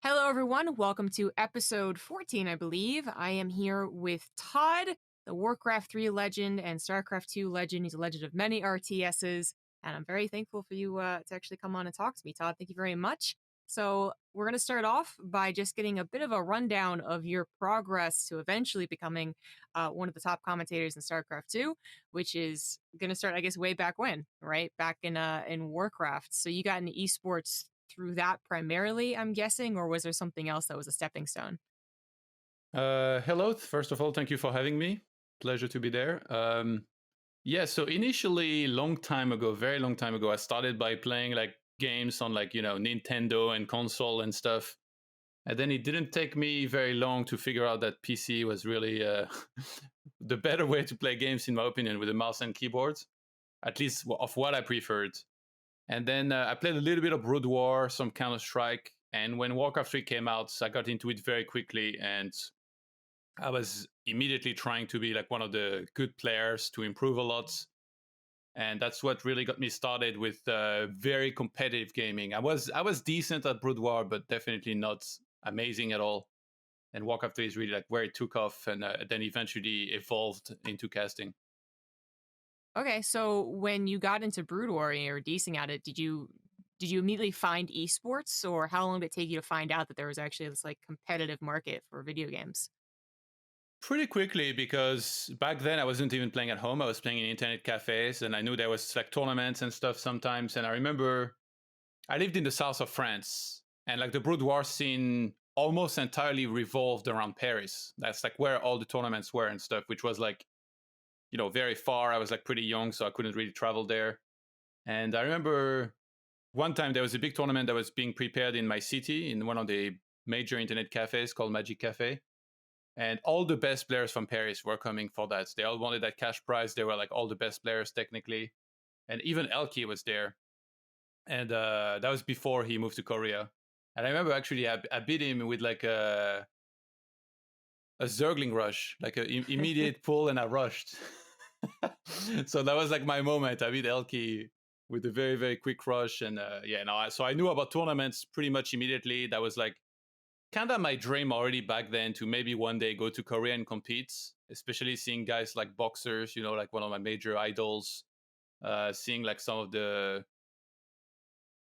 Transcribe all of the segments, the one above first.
Hello, everyone. Welcome to episode 14, I believe. I am here with Todd, the Warcraft 3 legend and StarCraft 2 legend. He's a legend of many RTSs, and I'm very thankful for you to actually come on and talk to me, Todd. Thank you very much. So, we're going to start off by just getting a bit of a rundown of your progress to eventually becoming one of the top commentators in StarCraft 2, which is going to start, I guess, way back when, right? Back in Warcraft. So, you got into esports through that primarily, I'm guessing, or was there something else that was a stepping stone? Hello. First of all, thank you for having me. Pleasure to be there. Yeah, so initially, long time ago, very long time ago, I started by playing like games on Nintendo and console and stuff. And then it didn't take me very long to figure out that PC was really the better way to play games, in my opinion, with a mouse and keyboard, at least of what I preferred. And then I played a little bit of Brood War, some Counter Strike. And when Warcraft 3 came out, I got into it very quickly. And I was immediately trying to be like one of the good players to improve a lot. And that's what really got me started with very competitive gaming. I was decent at Brood War, but definitely not amazing at all. And Warcraft 3 is really like where it took off and then eventually evolved into casting. Okay, so when you got into Brood War or decing at it, did you immediately find esports, or how long did it take you to find out that there was actually this like competitive market for video games? Pretty quickly, because back then I wasn't even playing at home. I was playing in internet cafes, and I knew there was like tournaments and stuff sometimes. And I remember I lived in the south of France, and like the Brood War scene almost entirely revolved around Paris. That's like where all the tournaments were and stuff, which was like, very far. I was like pretty young, so I couldn't really travel there. And I remember one time there was a big tournament that was being prepared in my city in one of the major internet cafes called Magic Cafe. And all the best players from Paris were coming for that. They all wanted that cash prize. They were like all the best players technically. And even Elki was there. And that was before he moved to Korea. And I remember actually I beat him with like a Zergling rush, like an immediate pull, and I rushed. So that was like my moment. I beat Elki with a very, very quick rush. And so I knew about tournaments pretty much immediately. That was like kind of my dream already back then, to maybe one day go to Korea and compete, especially seeing guys like boxers, like one of my major idols, seeing like some of the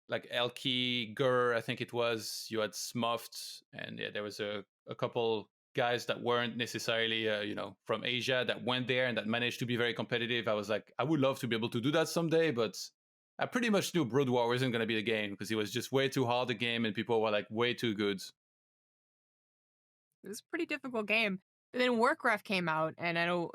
like Elki Gur, I think it was, you had Smuffed, and yeah, there was a couple guys that weren't necessarily, from Asia that went there and that managed to be very competitive. I was like, I would love to be able to do that someday, but I pretty much knew Brood War wasn't going to be the game because it was just way too hard a game and people were like way too good. It was a pretty difficult game. But then Warcraft came out, and I know,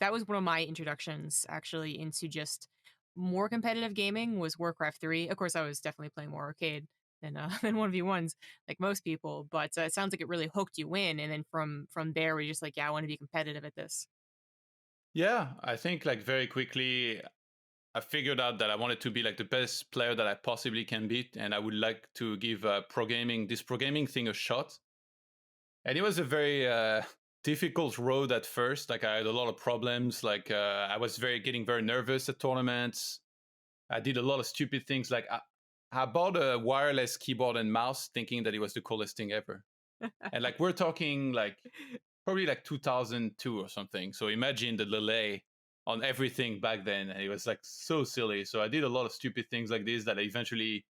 that was one of my introductions actually into just more competitive gaming was Warcraft 3. Of course, I was definitely playing more arcade than than 1v1s like most people, but it sounds like it really hooked you in, and then from there we're just like, yeah, I want to be competitive at this. Yeah, I think like very quickly I figured out that I wanted to be like the best player that I possibly can beat, and I would like to give this pro gaming thing a shot. And it was a very difficult road at first. Like I had a lot of problems. Like I was getting very nervous at tournaments. I did a lot of stupid things. Like I bought a wireless keyboard and mouse, thinking that it was the coolest thing ever. And like we're talking like probably like 2002 or something. So imagine the delay on everything back then. And it was like so silly. So I did a lot of stupid things like this that I eventually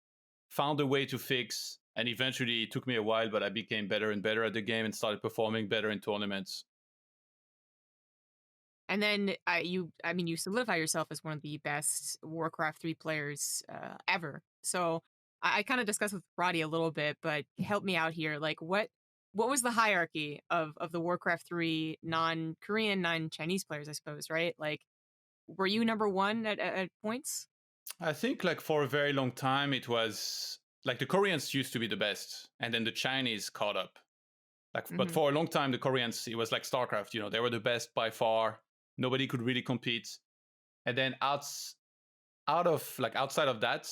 found a way to fix. And eventually it took me a while, but I became better and better at the game and started performing better in tournaments. And then you solidify yourself as one of the best Warcraft 3 players ever. So I kind of discussed with Roddy a little bit, but help me out here. Like, what was the hierarchy of the Warcraft 3 non-Korean, non-Chinese players, I suppose, right? Like, were you number one at points? I think like for a very long time, it was like the Koreans used to be the best and then the Chinese caught up. But Hmm. for a long time, the Koreans, it was like StarCraft, they were the best by far. Nobody could really compete. And then outside of that,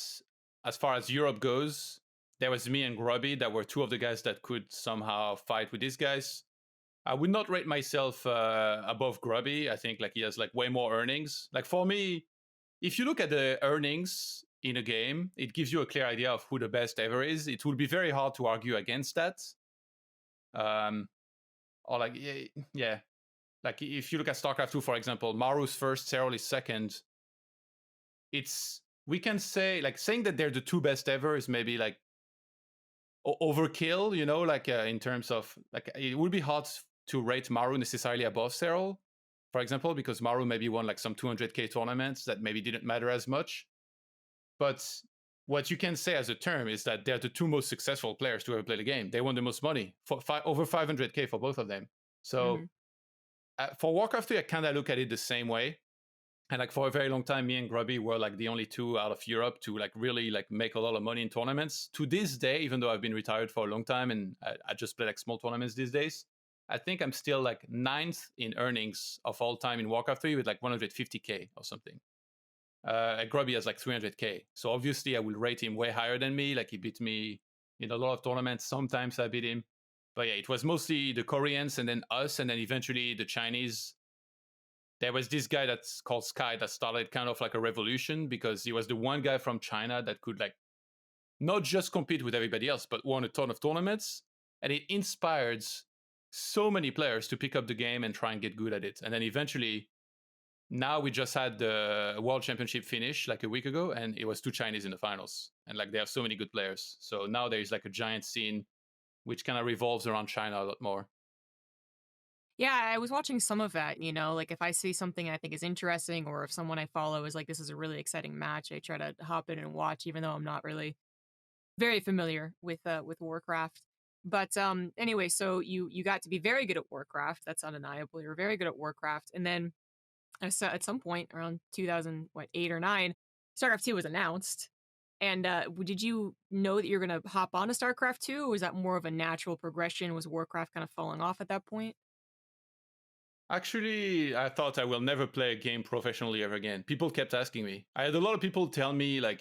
as far as Europe goes, there was me and Grubby that were two of the guys that could somehow fight with these guys. I would not rate myself above Grubby. I think like he has like way more earnings. Like for me, if you look at the earnings in a game. It gives you a clear idea of who the best ever is. It will be very hard to argue against that. Or like, yeah. Like if you look at StarCraft 2, for example, Maru's first, Serral is second. We can say, like, saying that they're the two best ever is maybe like overkill, like in terms of, like, it would be hard to rate Maru necessarily above Serral, for example, because Maru maybe won like some 200K tournaments that maybe didn't matter as much. But what you can say as a term is that they're the two most successful players to ever play the game. They won the most money, for over 500K for both of them. So for Warcraft 3, I kind of look at it the same way. And like for a very long time, me and Grubby were like the only two out of Europe to like really like make a lot of money in tournaments. To this day, even though I've been retired for a long time and I just play like small tournaments these days, I think I'm still like 9th in earnings of all time in Warcraft 3 with like 150K or something. Grubby has like 300K. So obviously I will rate him way higher than me. Like he beat me in a lot of tournaments. Sometimes I beat him. But yeah, it was mostly the Koreans and then us and then eventually the Chinese. There was this guy that's called Sky that started kind of like a revolution because he was the one guy from China that could like not just compete with everybody else, but won a ton of tournaments. And it inspired so many players to pick up the game and try and get good at it. And then eventually, now we just had the World Championship finish like a week ago, and it was 2 Chinese in the finals. And like they have so many good players. So now there's like a giant scene which kind of revolves around China a lot more. Yeah, I was watching some of that, like if I see something I think is interesting or if someone I follow is like, this is a really exciting match, I try to hop in and watch, even though I'm not really very familiar with Warcraft. But anyway, so you got to be very good at Warcraft. That's undeniable. You're very good at Warcraft. And then at some point around 2008 or 9, StarCraft 2 was announced. And did you know that you're going to hop on to StarCraft 2? Or was that more of a natural progression? Was Warcraft kind of falling off at that point? Actually, I thought I will never play a game professionally ever again. People kept asking me. I had a lot of people tell me like,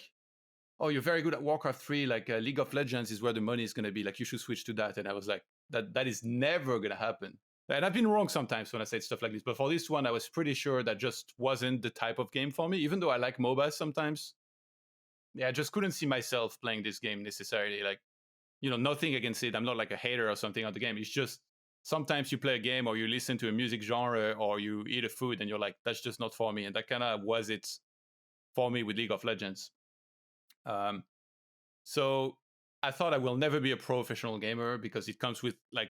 oh, you're very good at Warcraft 3, like League of Legends is where the money is going to be, like you should switch to that. And I was like, that is never going to happen. And I've been wrong sometimes when I say stuff like this, but for this one, I was pretty sure that just wasn't the type of game for me, even though I like MOBAs sometimes. Yeah, I just couldn't see myself playing this game necessarily. Like, nothing against it. I'm not like a hater or something on the game. It's just sometimes you play a game or you listen to a music genre or you eat a food and you're like, that's just not for me. And that kind of was it for me with League of Legends. So I thought I will never be a professional gamer because it comes with, like,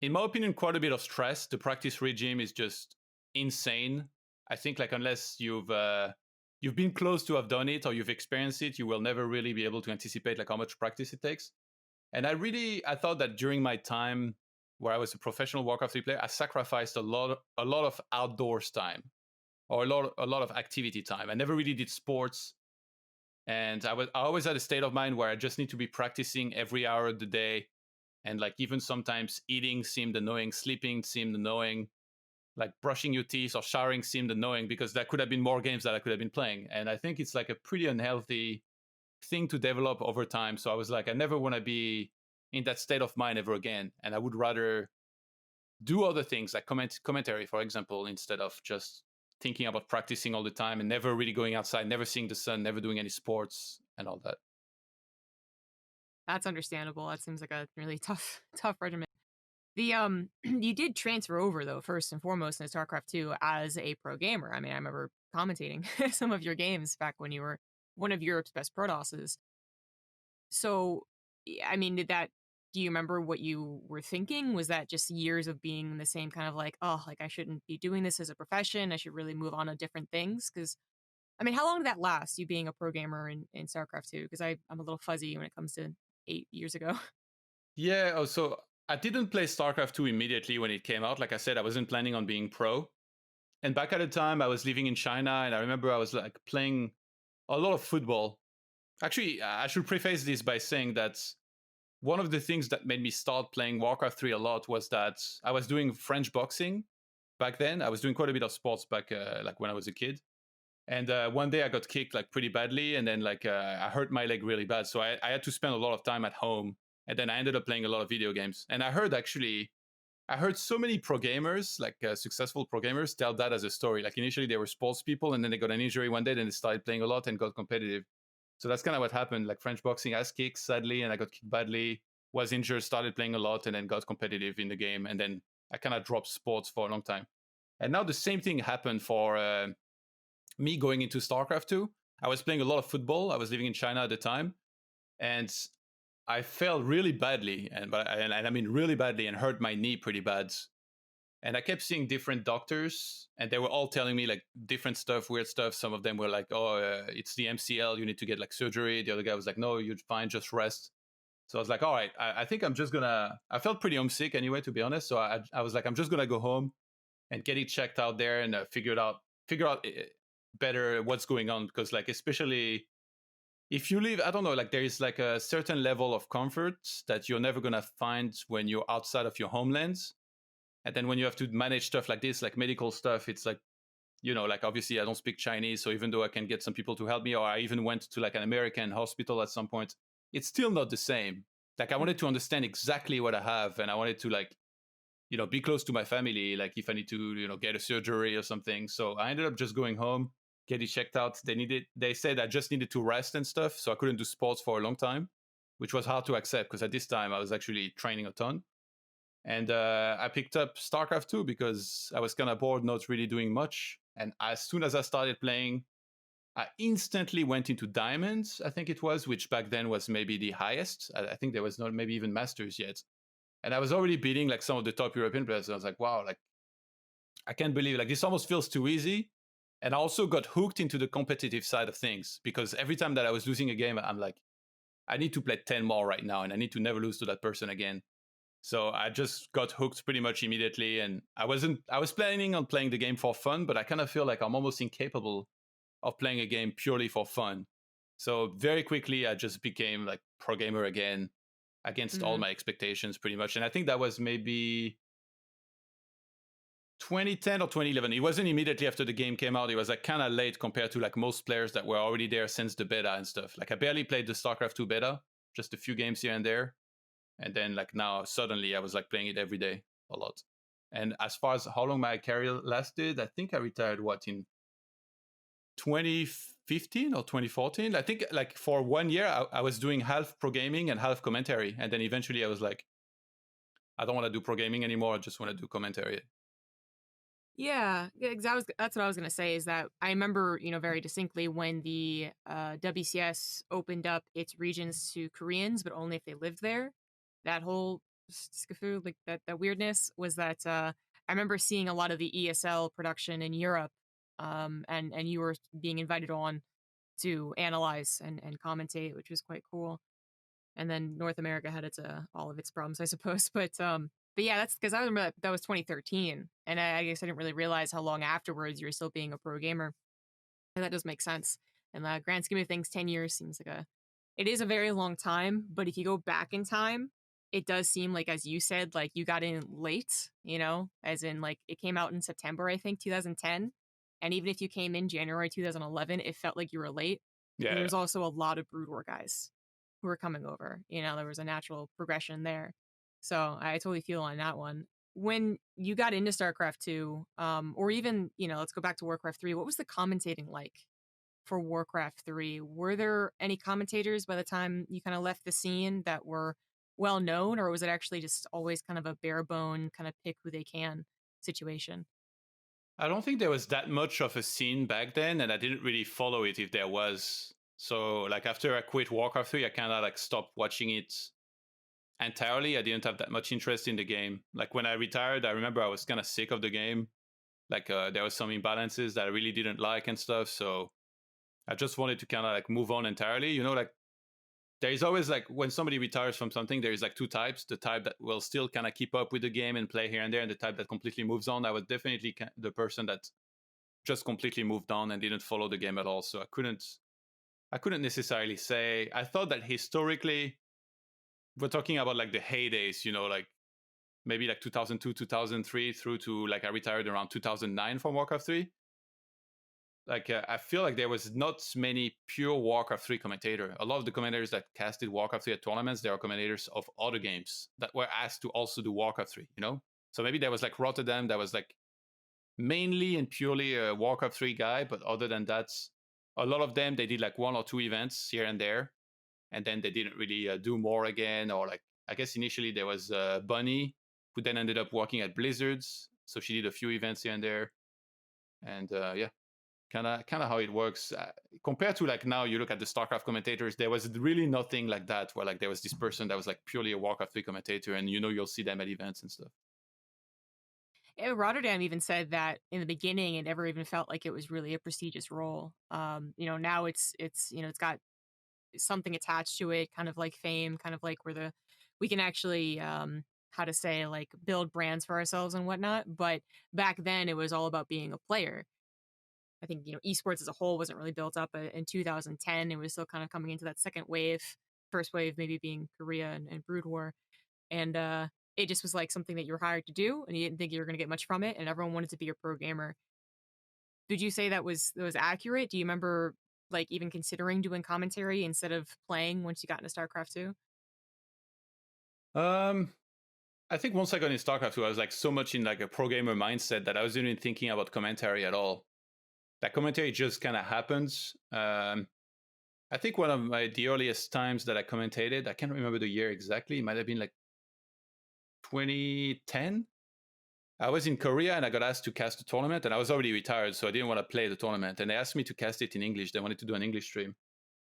in my opinion, quite a bit of stress. The practice regime is just insane. I think like unless you've been close to have done it or you've experienced it, you will never really be able to anticipate like how much practice it takes. And I thought that during my time where I was a professional Warcraft 3 player, I sacrificed a lot of outdoors time or a lot of activity time. I never really did sports. And I always had a state of mind where I just need to be practicing every hour of the day. And like even sometimes eating seemed annoying, sleeping seemed annoying, like brushing your teeth or showering seemed annoying because there could have been more games that I could have been playing. And I think it's like a pretty unhealthy thing to develop over time. So I was like, I never want to be in that state of mind ever again. And I would rather do other things like commentary, for example, instead of just thinking about practicing all the time and never really going outside, never seeing the sun, never doing any sports and all that. That's understandable. That seems like a really tough regimen. The you did transfer over though, first and foremost, into StarCraft 2 as a pro gamer. I mean, I remember commentating some of your games back when you were one of Europe's best Protosses. So, I mean, do you remember what you were thinking? Was that just years of being the same kind of like, oh, like I shouldn't be doing this as a profession. I should really move on to different things? Because, I mean, how long did that last, you being a pro gamer in StarCraft 2? Because I'm a little fuzzy when it comes to 8 years ago. Yeah, so I didn't play StarCraft 2 immediately when it came out. Like I said, I wasn't planning on being pro. And back at the time, I was living in China, and I remember I was like playing a lot of football. Actually, I should preface this by saying that one of the things that made me start playing Warcraft 3 a lot was that I was doing French boxing back then. I was doing quite a bit of sports back like when I was a kid. And one day I got kicked like pretty badly, and then like I hurt my leg really bad. So I had to spend a lot of time at home, and then I ended up playing a lot of video games. And I heard so many pro gamers, like successful pro gamers, tell that as a story. Like initially they were sports people, and then they got an injury one day, then they started playing a lot and got competitive. So that's kind of what happened. Like French boxing, ass kicks, sadly, and I got kicked badly, was injured, started playing a lot, and then got competitive in the game. And then I kind of dropped sports for a long time. And now the same thing happened for me going into StarCraft 2. I was playing a lot of football. I was living in China at the time. And I fell really badly, and I mean really badly, and hurt my knee pretty bad. And I kept seeing different doctors, and they were all telling me like different stuff, weird stuff. Some of them were like, "Oh, it's the MCL. You need to get like surgery." The other guy was like, "No, you're fine. Just rest." So I was like, "All right, I think I'm just gonna." I felt pretty homesick anyway, to be honest. So I was like, "I'm just gonna go home and get it checked out there and figure out better what's going on." Because like especially if you live, I don't know, like there is like a certain level of comfort that you're never gonna find when you're outside of your homeland. And then when you have to manage stuff like this, like medical stuff, it's like, like obviously I don't speak Chinese. So even though I can get some people to help me, or I even went to like an American hospital at some point, it's still not the same. Like I wanted to understand exactly what I have. And I wanted to like, be close to my family. Like if I need to, get a surgery or something. So I ended up just going home, get it checked out. They said I just needed to rest and stuff. So I couldn't do sports for a long time, which was hard to accept because at this time I was actually training a ton. And I picked up StarCraft 2 because I was kind of bored, not really doing much. And as soon as I started playing, I instantly went into Diamonds, I think it was, which back then was maybe the highest. I think there was not maybe even Masters yet. And I was already beating like some of the top European players. And I was like, wow, like I can't believe like this almost feels too easy. And I also got hooked into the competitive side of things because every time that I was losing a game, I'm like, I need to play 10 more right now and I need to never lose to that person again. So I just got hooked pretty much immediately. And I was planning on playing the game for fun, but I kind of feel like I'm almost incapable of playing a game purely for fun. So very quickly, I just became like pro gamer again against all my expectations pretty much. And I think that was maybe 2010 or 2011. It wasn't immediately after the game came out. It was like kind of late compared to like most players that were already there since the beta and stuff. Like I barely played the StarCraft 2 beta, just a few games here and there. And then like now suddenly I was like playing it every day a lot. And as far as how long my career lasted, I think I retired in 2015 or 2014. I think like for 1 year I was doing half pro gaming and half commentary. And then eventually I was like, I don't want to do pro gaming anymore. I just want to do commentary. Yeah, that's what I was going to say is that I remember, very distinctly when the WCS opened up its regions to Koreans, but only if they lived there. That whole skifu, like that weirdness was that I remember seeing a lot of the ESL production in Europe, and you were being invited on to analyze and commentate, which was quite cool. And then North America had all of its problems, I suppose. But yeah, that's because I remember that was 2013, and I guess I didn't really realize how long afterwards you were still being a pro gamer. And that does make sense. In the grand scheme of things, 10 years seems like it is a very long time. But if you go back in time, it does seem like, as you said, like you got in late, as in like it came out in September, I think, 2010. And even if you came in January 2011, it felt like you were late. Yeah. And there was also a lot of Brood War guys who were coming over. There was a natural progression there. So I totally feel on that one. When you got into StarCraft 2, or even, let's go back to Warcraft 3, what was the commentating like for Warcraft 3? Were there any commentators by the time you kind of left the scene that were well known, or was it actually just always kind of a bare bone, kind of pick who they can situation? I don't think there was that much of a scene back then, and I didn't really follow it if there was. So like after I quit Warcraft 3, I kind of like stopped watching it entirely. I didn't have that much interest in the game. Like when I retired, I remember I was kind of sick of the game. Like there was some imbalances that I really didn't like and stuff. So I just wanted to kind of like move on entirely. Like there is always like when somebody retires from something, there is like two types: the type that will still kind of keep up with the game and play here and there, and the type that completely moves on. I was definitely the person that just completely moved on and didn't follow the game at all. So I couldn't necessarily say. I thought that historically, we're talking about like the heydays, like maybe like 2002, 2003 through to like I retired around 2009 from Warcraft 3. Like I feel like there was not many pure Warcraft 3 commentator. A lot of the commentators that casted Warcraft 3 at tournaments, they are commentators of other games that were asked to also do Warcraft 3, So maybe there was like Rotterdam, that was like mainly and purely a Warcraft 3 guy, but other than that, a lot of them, they did like 1 or 2 events here and there, and then they didn't really do more again. Or like, I guess initially there was Bunny, who then ended up working at Blizzards, so she did a few events here and there, and yeah, kind of how it works. Compared to like now, you look at the StarCraft commentators, there was really nothing like that, where like there was this person that was like purely a Warcraft 3 commentator, and you'll see them at events and stuff. Rotterdam even said that in the beginning it never even felt like it was really a prestigious role. Now it's got something attached to it, kind of like fame, kind of like where we can actually how to say, like, build brands for ourselves and whatnot. But back then it was all about being a player. I think, esports as a whole wasn't really built up in 2010. It was still kind of coming into that second wave, first wave maybe being Korea and Brood War. And it just was like something that you were hired to do, and you didn't think you were going to get much from it, and everyone wanted to be a pro gamer. Did you say that was accurate? Do you remember like even considering doing commentary instead of playing once you got into StarCraft 2? Um, I think once I got in StarCraft 2, I was like so much in like a pro gamer mindset that I wasn't even thinking about commentary at all. That commentary just kind of happens. I think one of the earliest times that I commentated, I can't remember the year exactly. It might have been like 2010. I was in Korea and I got asked to cast a tournament, and I was already retired, so I didn't want to play the tournament. And they asked me to cast it in English. They wanted to do an English stream.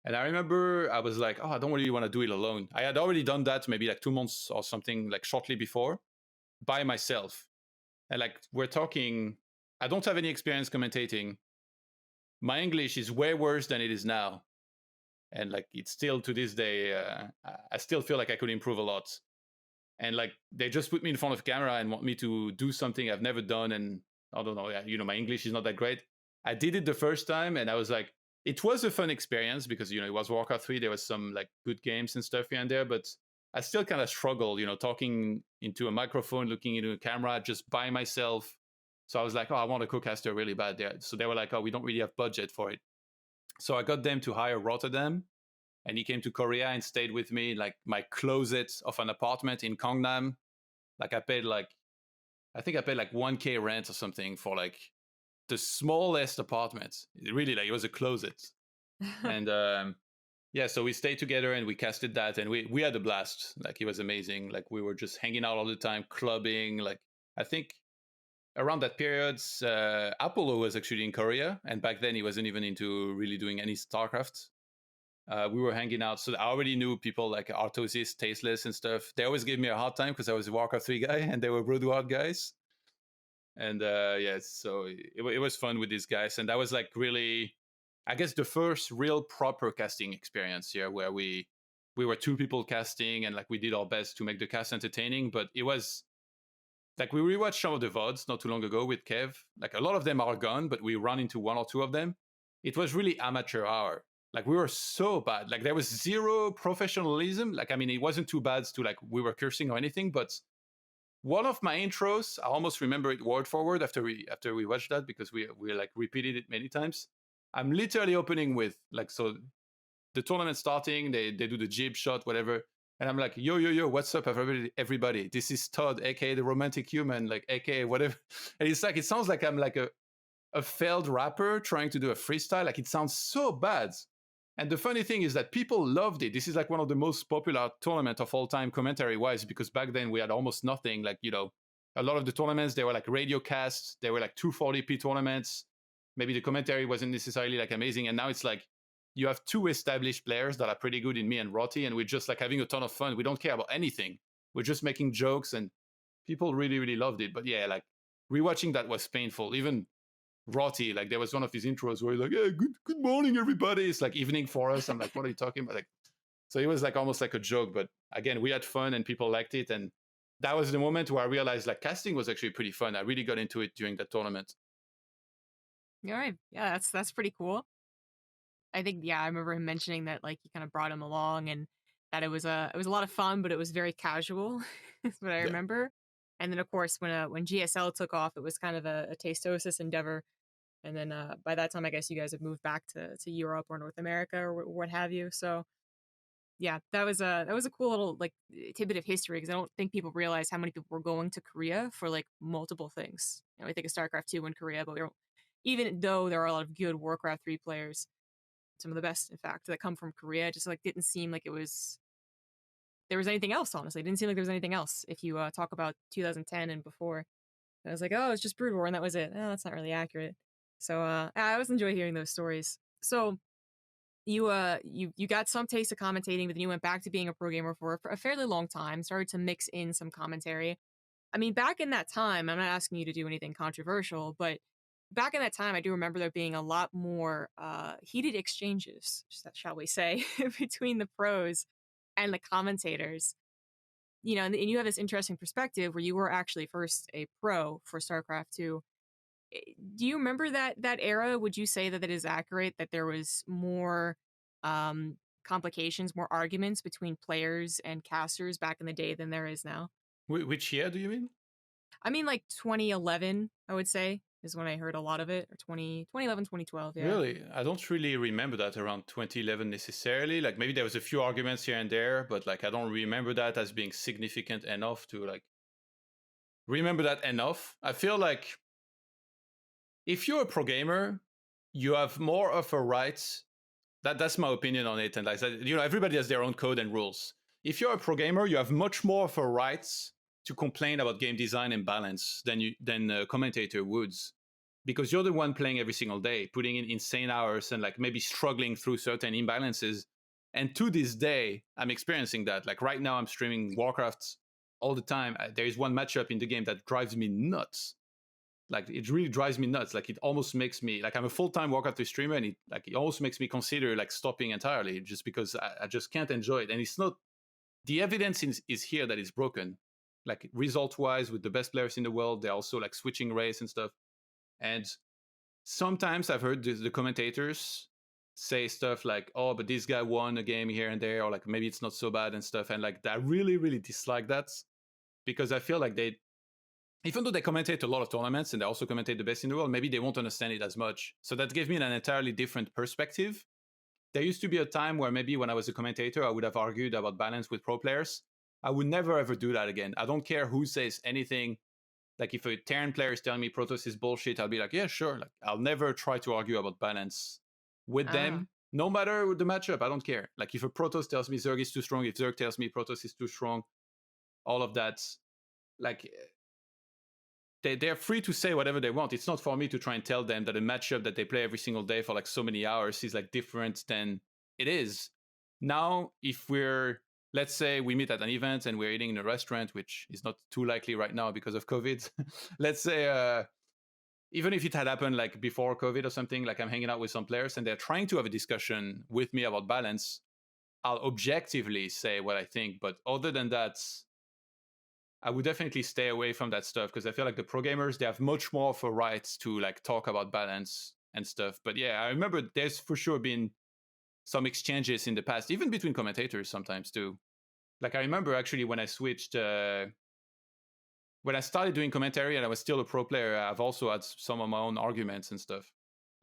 And I remember I was like, oh, I don't really want to do it alone. I had already done that maybe like 2 months or something, like shortly before, by myself. And like, we're talking, I don't have any experience commentating. My English is way worse than it is now. And like, it's still to this day, I still feel like I could improve a lot. And like, they just put me in front of camera and want me to do something I've never done. And I don't know, my English is not that great. I did it the first time and I was like, it was a fun experience because, it was Warcraft 3. There was some like good games and stuff here and there, but I still kind of struggled, talking into a microphone, looking into a camera just by myself. So I was like, oh, I want a co-caster really bad there. So they were like, oh, we don't really have budget for it. So I got them to hire Rotterdam, and he came to Korea and stayed with me, like my closet of an apartment in Gangnam. Like I think I paid like 1K rent or something for like the smallest apartment. Really, like it was a closet. And yeah, so we stayed together and we casted that, and we had a blast. Like it was amazing. Like we were just hanging out all the time, clubbing. Like I think around that period, Apollo was actually in Korea, and back then he wasn't even into really doing any StarCraft. We were hanging out, so I already knew people like Artosis, Tasteless, and stuff. They always gave me a hard time because I was a Warcraft 3 guy, and they were Brood guys. And yeah, so it was fun with these guys, and that was like really, I guess, the first real proper casting experience here, where we were 2 people casting, and like we did our best to make the cast entertaining. But it was like, we rewatched some of the VODs not too long ago with Kev. Like a lot of them are gone, but we run into 1 or 2 of them. It was really amateur hour. Like we were so bad. Like there was zero professionalism. Like, I mean, it wasn't too bad to like we were cursing or anything, but one of my intros, I almost remember it word for word after we watched that, because we like repeated it many times. I'm literally opening with like, so the tournament starting, they do the jib shot, whatever. And I'm like, yo, what's up, everybody? This is ToD, aka the romantic human, like aka whatever. And it's like, it sounds like I'm like a failed rapper trying to do a freestyle. Like it sounds so bad. And the funny thing is that people loved it. This is like one of the most popular tournaments of all time commentary wise, because back then we had almost nothing. Like, a lot of the tournaments, they were like radio casts. They were like 240p tournaments. Maybe the commentary wasn't necessarily like amazing. And now it's like, you have 2 established players that are pretty good in me and Rotty, and we're just like having a ton of fun. We don't care about anything. We're just making jokes, and people really, really loved it. But yeah, like rewatching that was painful. Even Rotty, like there was one of his intros where he's like, "Yeah, good morning, everybody." It's like evening for us. I'm like, what are you talking about? Like, so it was like almost like a joke. But again, we had fun and people liked it, and that was the moment where I realized like casting was actually pretty fun. I really got into it during that tournament. All right, yeah, that's pretty cool. I think, yeah, I remember him mentioning that like he kind of brought him along, and that it was a lot of fun, but it was very casual. Is what I Yeah. remember. And then of course when GSL took off, it was kind of a tastosis endeavor. And then by that time, I guess you guys have moved back to Europe or North America or what have you. So yeah, that was a cool little like tidbit of history, because I don't think people realize how many people were going to Korea for like multiple things. We think of StarCraft 2 in Korea, but we don't, even though there are a lot of good Warcraft 3 players, some of the best, in fact, that come from Korea. Just like didn't seem like there was anything else. Honestly, it didn't seem like there was anything else. If you talk about 2010 and before, I was like, oh, it's just Brood War, and that was it. Oh, that's not really accurate. So I always enjoy hearing those stories. So you got some taste of commentating, but then you went back to being a pro gamer for a fairly long time. Started to mix in some commentary. I mean, back in that time, I'm not asking you to do anything controversial, but back in that time, I do remember there being a lot more heated exchanges, shall we say, between the pros and the commentators. You know, and you have this interesting perspective where you were actually first a pro for StarCraft 2. Do you remember that era? Would you say that it is accurate that there was more complications, more arguments between players and casters back in the day than there is now? Which year do you mean? I mean, like 2011, I would say, is when I heard a lot of it, or 2011, 2012, yeah. Really? I don't really remember that around 2011 necessarily. Like maybe there was a few arguments here and there, but like I don't remember that as being significant enough to like remember that enough. I feel like if you're a pro gamer, you have more of a right. That's my opinion on it. And like that, you know, everybody has their own code and rules. If you're a pro gamer, you have much more of a right to complain about game design and balance than a commentator would, because you're the one playing every single day, putting in insane hours and like maybe struggling through certain imbalances. And to this day, I'm experiencing that. Like right now, I'm streaming Warcraft all the time. There is one matchup in the game that drives me nuts. Like it really drives me nuts. Like it almost makes me like I'm a full-time Warcraft streamer, and it almost makes me consider like stopping entirely just because I just can't enjoy it. And it's not, the evidence is here that it's broken. Like result-wise, with the best players in the world, they're also like switching race and stuff. And sometimes I've heard the commentators say stuff like, "Oh, but this guy won a game here and there," or like maybe it's not so bad and stuff. And like I really, really dislike that, because I feel like even though they commentate a lot of tournaments and they also commentate the best in the world, maybe they won't understand it as much. So that gave me an entirely different perspective. There used to be a time where maybe when I was a commentator, I would have argued about balance with pro players. I would never ever do that again. I don't care who says anything. Like if a Terran player is telling me Protoss is bullshit, I'll be like, yeah, sure. Like I'll never try to argue about balance with them, no matter the matchup. I don't care. Like if a Protoss tells me Zerg is too strong, if Zerg tells me Protoss is too strong, all of that, like they're free to say whatever they want. It's not for me to try and tell them that a matchup that they play every single day for like so many hours is like different than it is. Now, if let's say we meet at an event and we're eating in a restaurant, which is not too likely right now because of COVID. Let's say, even if it had happened like before COVID or something, like I'm hanging out with some players and they're trying to have a discussion with me about balance, I'll objectively say what I think. But other than that, I would definitely stay away from that stuff, because I feel like the pro gamers, they have much more of a right to like talk about balance and stuff. But yeah, I remember there's for sure been some exchanges in the past, even between commentators sometimes too. Like I remember actually when I switched, when I started doing commentary and I was still a pro player, I've also had some of my own arguments and stuff.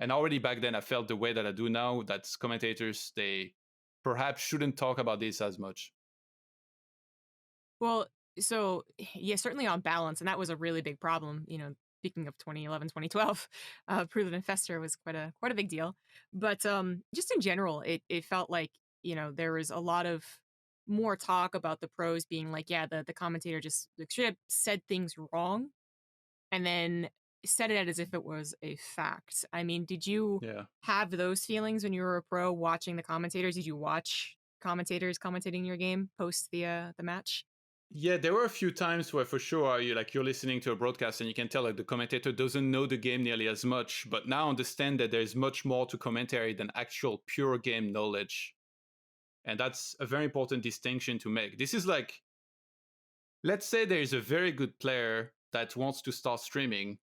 And already back then I felt the way that I do now, that commentators, they perhaps shouldn't talk about this as much. Well, so yeah, certainly on balance, and that was a really big problem. You know, speaking of 2011, 2012, Proven Infestor was quite a big deal. But just in general, it felt like, you know, there was a lot of more talk about the pros being like, yeah, the commentator just like, should have said things wrong, and then said it as if it was a fact. I mean, did you have those feelings when you were a pro watching the commentators? Did you watch commentators commentating your game post the match? Yeah, there were a few times where for sure you're listening to a broadcast and you can tell like the commentator doesn't know the game nearly as much, but now understand that there's much more to commentary than actual pure game knowledge. And that's a very important distinction to make. This is like, let's say there's a very good player that wants to start streaming,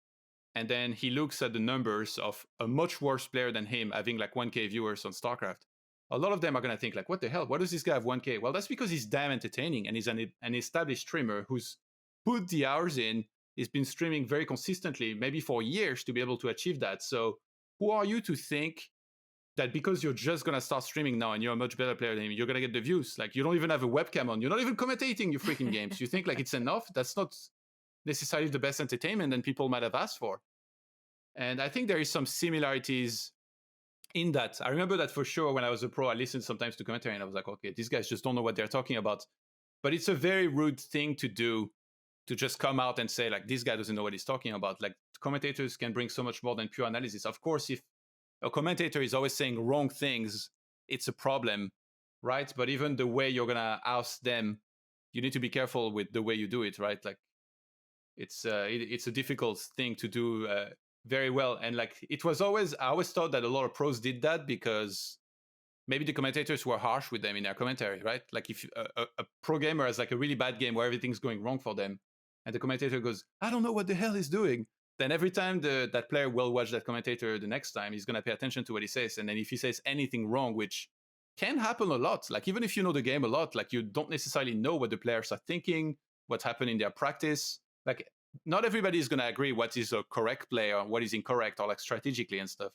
and then he looks at the numbers of a much worse player than him having like 1K viewers on StarCraft. A lot of them are going to think like, what the hell? Why does this guy have 1K? Well, that's because he's damn entertaining and he's an established streamer who's put the hours in. He's been streaming very consistently, maybe for years, to be able to achieve that. So who are you to think that because you're just going to start streaming now and you're a much better player than him, you're going to get the views? Like you don't even have a webcam on. You're not even commentating your freaking games. You think like it's enough? That's not necessarily the best entertainment that people might have asked for. And I think there is some similarities in that. I remember that for sure when I was a pro, I listened sometimes to commentary and I was like, okay, these guys just don't know what they're talking about. But it's a very rude thing to do, to just come out and say, like, this guy doesn't know what he's talking about. Like, commentators can bring so much more than pure analysis. Of course, if a commentator is always saying wrong things, it's a problem, right? But even the way you're going to oust them, you need to be careful with the way you do it, right? Like, it's a difficult thing to do very well. And like, I always thought that a lot of pros did that because maybe the commentators were harsh with them in their commentary, right? Like if a pro gamer has like a really bad game where everything's going wrong for them, and the commentator goes, I don't know what the hell he's doing, then every time that player will watch that commentator the next time, he's going to pay attention to what he says. And then if he says anything wrong, which can happen a lot, like even if you know the game a lot, like you don't necessarily know what the players are thinking, what's happened in their practice. Like not everybody is going to agree what is a correct play or what is incorrect, or like strategically and stuff.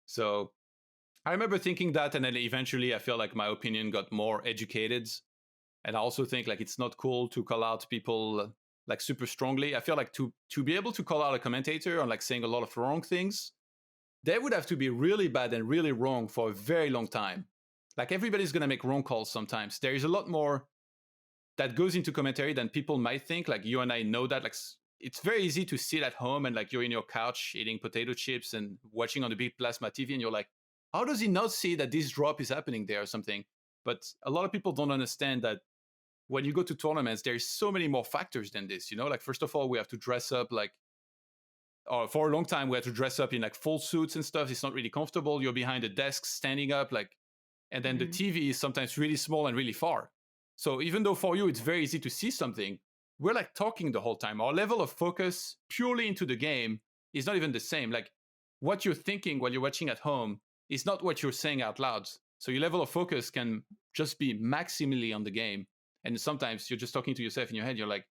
So I remember thinking that, and then eventually I feel like my opinion got more educated. And I also think like it's not cool to call out people like super strongly. I feel like to be able to call out a commentator on like saying a lot of wrong things, they would have to be really bad and really wrong for a very long time. Like everybody's going to make wrong calls sometimes. There is a lot more that goes into commentary than people might think. Like you and I know that. Like it's very easy to sit at home and like you're in your couch eating potato chips and watching on the big plasma TV, and you're like, how does he not see that this drop is happening there or something? But a lot of people don't understand that when you go to tournaments, there's so many more factors than this, you know? Like, first of all, we have to dress up like, or for a long time, we had to dress up in like full suits and stuff. It's not really comfortable. You're behind a desk standing up, like, and then the TV is sometimes really small and really far. So even though for you, it's very easy to see something, we're like talking the whole time. Our level of focus purely into the game is not even the same. Like what you're thinking while you're watching at home is not what you're saying out loud. So your level of focus can just be maximally on the game. And sometimes you're just talking to yourself in your head. You're like,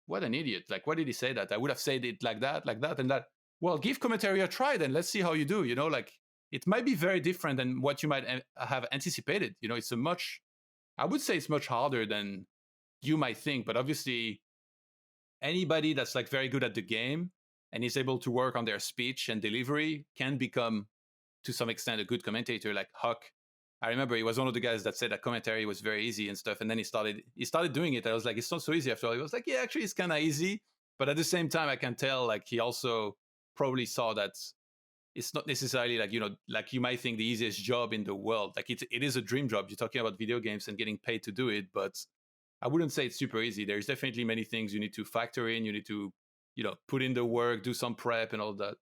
what an idiot. Like, why did he say that? I would have said it like that, and that. Well, give commentary a try then. Let's see how you do. You know, like it might be very different than what you might have anticipated. You know, I would say it's much harder than you might think. But obviously, anybody that's like very good at the game and is able to work on their speech and delivery can become, to some extent, a good commentator. Like Huck, I remember he was one of the guys that said that commentary was very easy and stuff, and then he started doing it. I was like, it's not so easy after all. He was like, yeah, actually, it's kind of easy, but at the same time, I can tell like he also probably saw that it's not necessarily like, you know, like you might think the easiest job in the world. Like it is a dream job. You're talking about video games and getting paid to do it, but I wouldn't say it's super easy. There's definitely many things you need to factor in. You need to, you know, put in the work, do some prep and all that.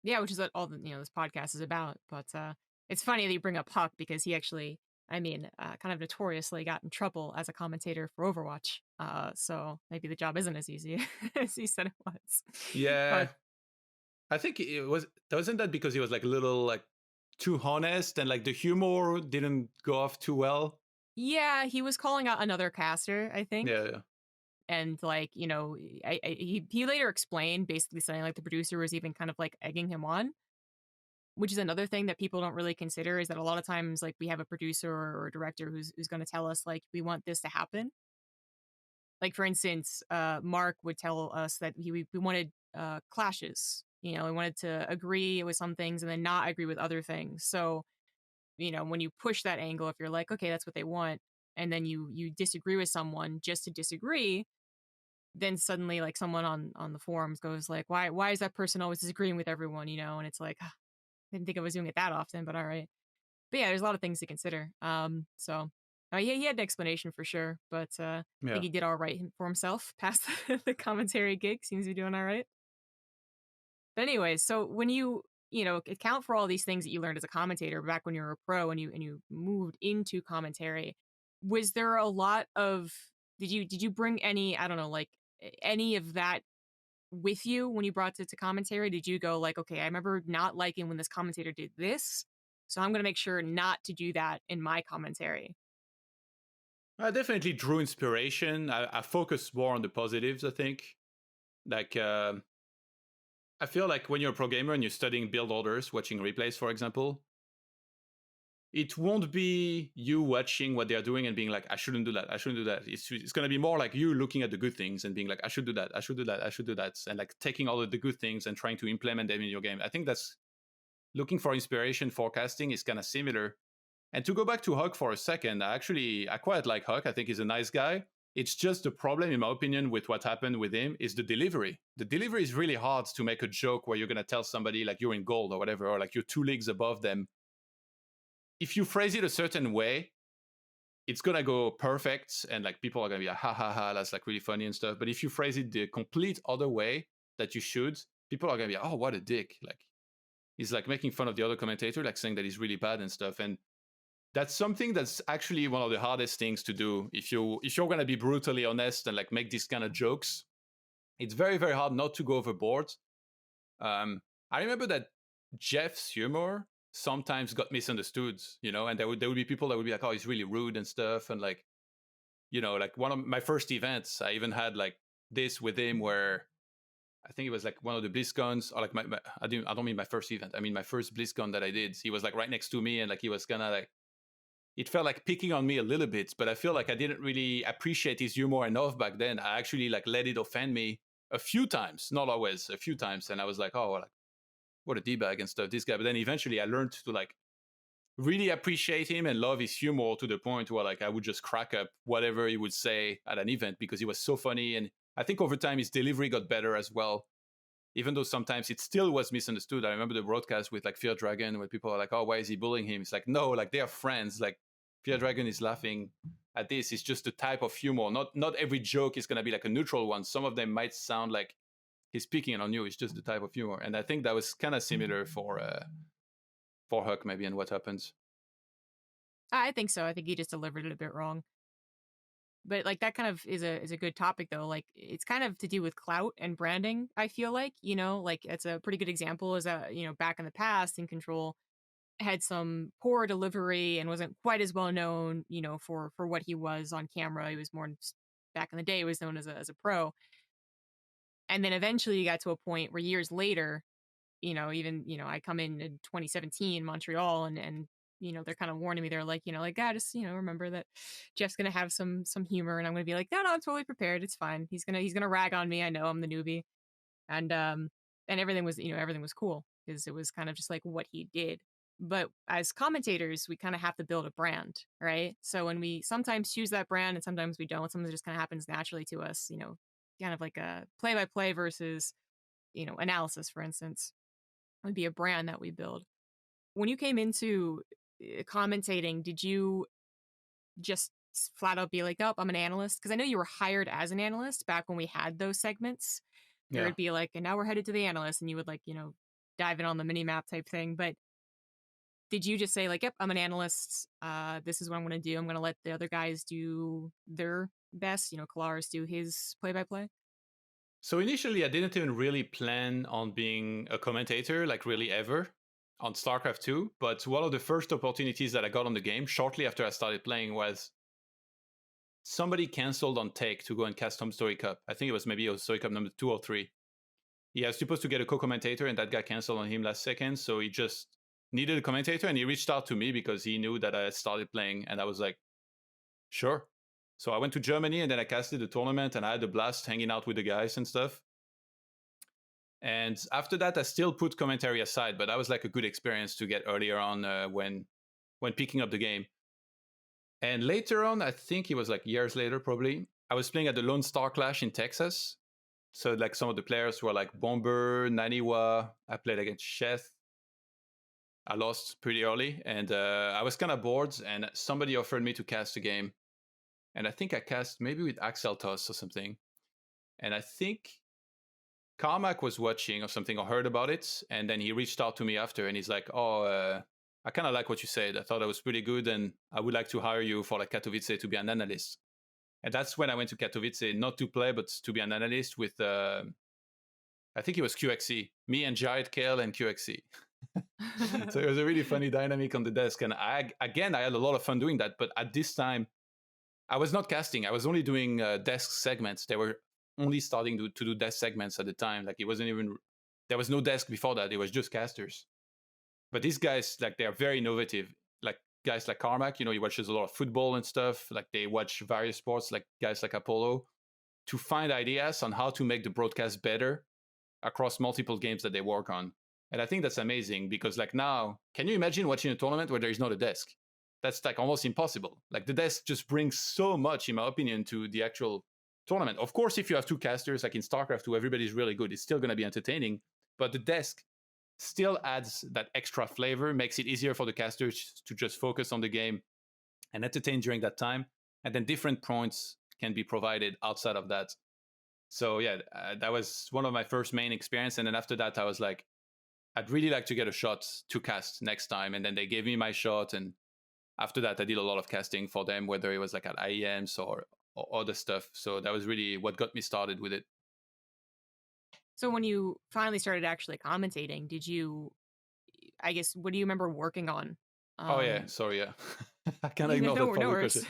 Yeah, which is what all the, this podcast is about. But it's funny that you bring up Huck because he actually, kind of notoriously got in trouble as a commentator for Overwatch. So maybe the job isn't as easy as he said it was. Yeah. But I think wasn't that because he was like a little like too honest and like the humor didn't go off too well? yeah, he was calling out another caster, I think. Yeah. And like, he later explained, basically saying like the producer was even kind of like egging him on, which is another thing that people don't really consider, is that a lot of times like we have a producer or a director who's going to tell us like we want this to happen. Like for instance, Mark would tell us that we wanted clashes. We wanted to agree with some things and then not agree with other things. So when you push that angle, if you're like, okay, that's what they want, and then you disagree with someone just to disagree, then suddenly like someone on the forums goes like, why is that person always disagreeing with everyone? And it's like, I didn't think I was doing it that often, but all right. But yeah, there's a lot of things to consider. So he had an explanation for sure, but I think he did all right for himself past the commentary gig. Seems to be doing all right. But anyways, so when you account for all these things that you learned as a commentator back when you were a pro and you moved into commentary, was there a lot of did you bring any, I don't know, like any of that with you when you brought it to commentary? Did you go like, okay, I remember not liking when this commentator did this, so I'm going to make sure not to do that in my commentary? I definitely drew inspiration. I focused more on the positives, I think. Like, I feel like when you're a pro gamer and you're studying build orders, watching replays, for example, it won't be you watching what they're doing and being like, I shouldn't do that, I shouldn't do that. It's going to be more like you looking at the good things and being like, I should do that, I should do that, I should do that. And like taking all of the good things and trying to implement them in your game. I think that's looking for inspiration forecasting is kind of similar. And to go back to Huck for a second, I quite like Huck. I think he's a nice guy. It's just the problem, in my opinion, with what happened with him is the delivery. The delivery is really hard to make a joke where you're going to tell somebody like you're in gold or whatever, or like you're 2 leagues above them. If you phrase it a certain way, it's going to go perfect. And like people are going to be like, ha ha ha, that's like really funny and stuff. But if you phrase it the complete other way that you should, people are going to be like, oh, what a dick. Like he's like making fun of the other commentator, like saying that he's really bad and stuff. And that's something that's actually one of the hardest things to do. If you're going to be brutally honest and like make these kind of jokes, it's very, very hard not to go overboard. I remember that Jeff's humor sometimes got misunderstood, and there would be people that would be like, oh, he's really rude and stuff. And like, like one of my first events, I even had like this with him where I think it was like one of the BlizzCons, or like I don't mean my first event. I mean my first BlizzCon that I did. He was like right next to me, and like he was kind of like, it felt like picking on me a little bit, but I feel like I didn't really appreciate his humor enough back then. I actually like let it offend me a few times, not always, a few times. And I was like, oh, like, what a D-bag and stuff, this guy. But then eventually I learned to like really appreciate him and love his humor to the point where like I would just crack up whatever he would say at an event because he was so funny. And I think over time his delivery got better as well, even though sometimes it still was misunderstood. I remember the broadcast with like Fear Dragon where people are like, oh, why is he bullying him? It's like, no, like they are friends. Like Fear Dragon is laughing at this. It's just a type of humor. Not every joke is going to be like a neutral one. Some of them might sound like he's picking on you. It's just the type of humor. And I think that was kind of similar for Huck maybe and what happens. I think so. I think he just delivered it a bit wrong. But like that kind of is a good topic though. Like it's kind of to do with clout and branding, I feel like, like it's a pretty good example is that, back in the past in Control had some poor delivery and wasn't quite as well known, for what he was on camera. He was more back in the day, he was known as a pro. And then eventually you got to a point where years later, even, I come in 2017 Montreal and they're kind of warning me. They're like, God, just, remember that Jeff's going to have some humor. And I'm going to be like, no, I'm totally prepared. It's fine. He's going to rag on me. I know I'm the newbie. And everything was, everything was cool because it was kind of just like what he did. But as commentators, we kind of have to build a brand, right? So when we sometimes choose that brand and sometimes we don't, sometimes it just kind of happens naturally to us, kind of like a play-by-play versus, analysis, for instance, would be a brand that we build. When you came into commentating, did you just flat out be like, oh, I'm an analyst? Because I know you were hired as an analyst back when we had those segments. There would be like, and now we're headed to the analyst, and you would like, dive in on the mini map type thing. But did you just say like, yep, I'm an analyst. This is what I'm going to do. I'm going to let the other guys do their best. Kalaris do his play-by-play. So initially, I didn't even really plan on being a commentator, like really ever, on StarCraft 2. But one of the first opportunities that I got on the game shortly after I started playing was somebody canceled on Take to go and cast Home Story Cup. I think it was maybe Story Cup number 2 or 3. He was supposed to get a co-commentator, and that guy canceled on him last second. So he just needed a commentator, and he reached out to me because he knew that I had started playing. And I was like, sure. So I went to Germany, and then I casted the tournament, and I had a blast hanging out with the guys and stuff. And after that, I still put commentary aside, but that was like a good experience to get earlier on when picking up the game. And later on, I think it was like years later, probably, I was playing at the Lone Star Clash in Texas. So like some of the players were like Bomber, Naniwa. I played against Sheth. I lost pretty early, and I was kind of bored, and somebody offered me to cast a game. And I think I cast maybe with Axel Toss or something. And I think Carmack was watching or something or heard about it. And then he reached out to me after, and he's like, oh, I kind of like what you said. I thought that was pretty good, and I would like to hire you for like Katowice to be an analyst. And that's when I went to Katowice, not to play, but to be an analyst with, I think it was QXC, me and Jared Kale and QXC. So it was a really funny dynamic on the desk. And I had a lot of fun doing that. But at this time, I was not casting. I was only doing desk segments. They were only starting to do desk segments at the time. Like it wasn't even, there was no desk before that. It was just casters. But these guys, like they are very innovative. Like guys like Carmack, he watches a lot of football and stuff. Like they watch various sports, like guys like Apollo, to find ideas on how to make the broadcast better across multiple games that they work on. And I think that's amazing because like now, can you imagine watching a tournament where there is not a desk? That's like almost impossible. Like the desk just brings so much, in my opinion, to the actual tournament. Of course, if you have two casters like in StarCraft, who everybody's really good, it's still going to be entertaining. But the desk still adds that extra flavor, makes it easier for the casters to just focus on the game and entertain during that time. And then different points can be provided outside of that. So yeah, that was one of my first main experience. And then after that, I was like, I'd really like to get a shot to cast next time. And then they gave me my shot. And after that, I did a lot of casting for them, whether it was like at IEMs or other stuff. So that was really what got me started with it. So when you finally started actually commentating, did you, I guess, what do you remember working on? Oh yeah, sorry, yeah. I can't ignore no, that no follow-up worries.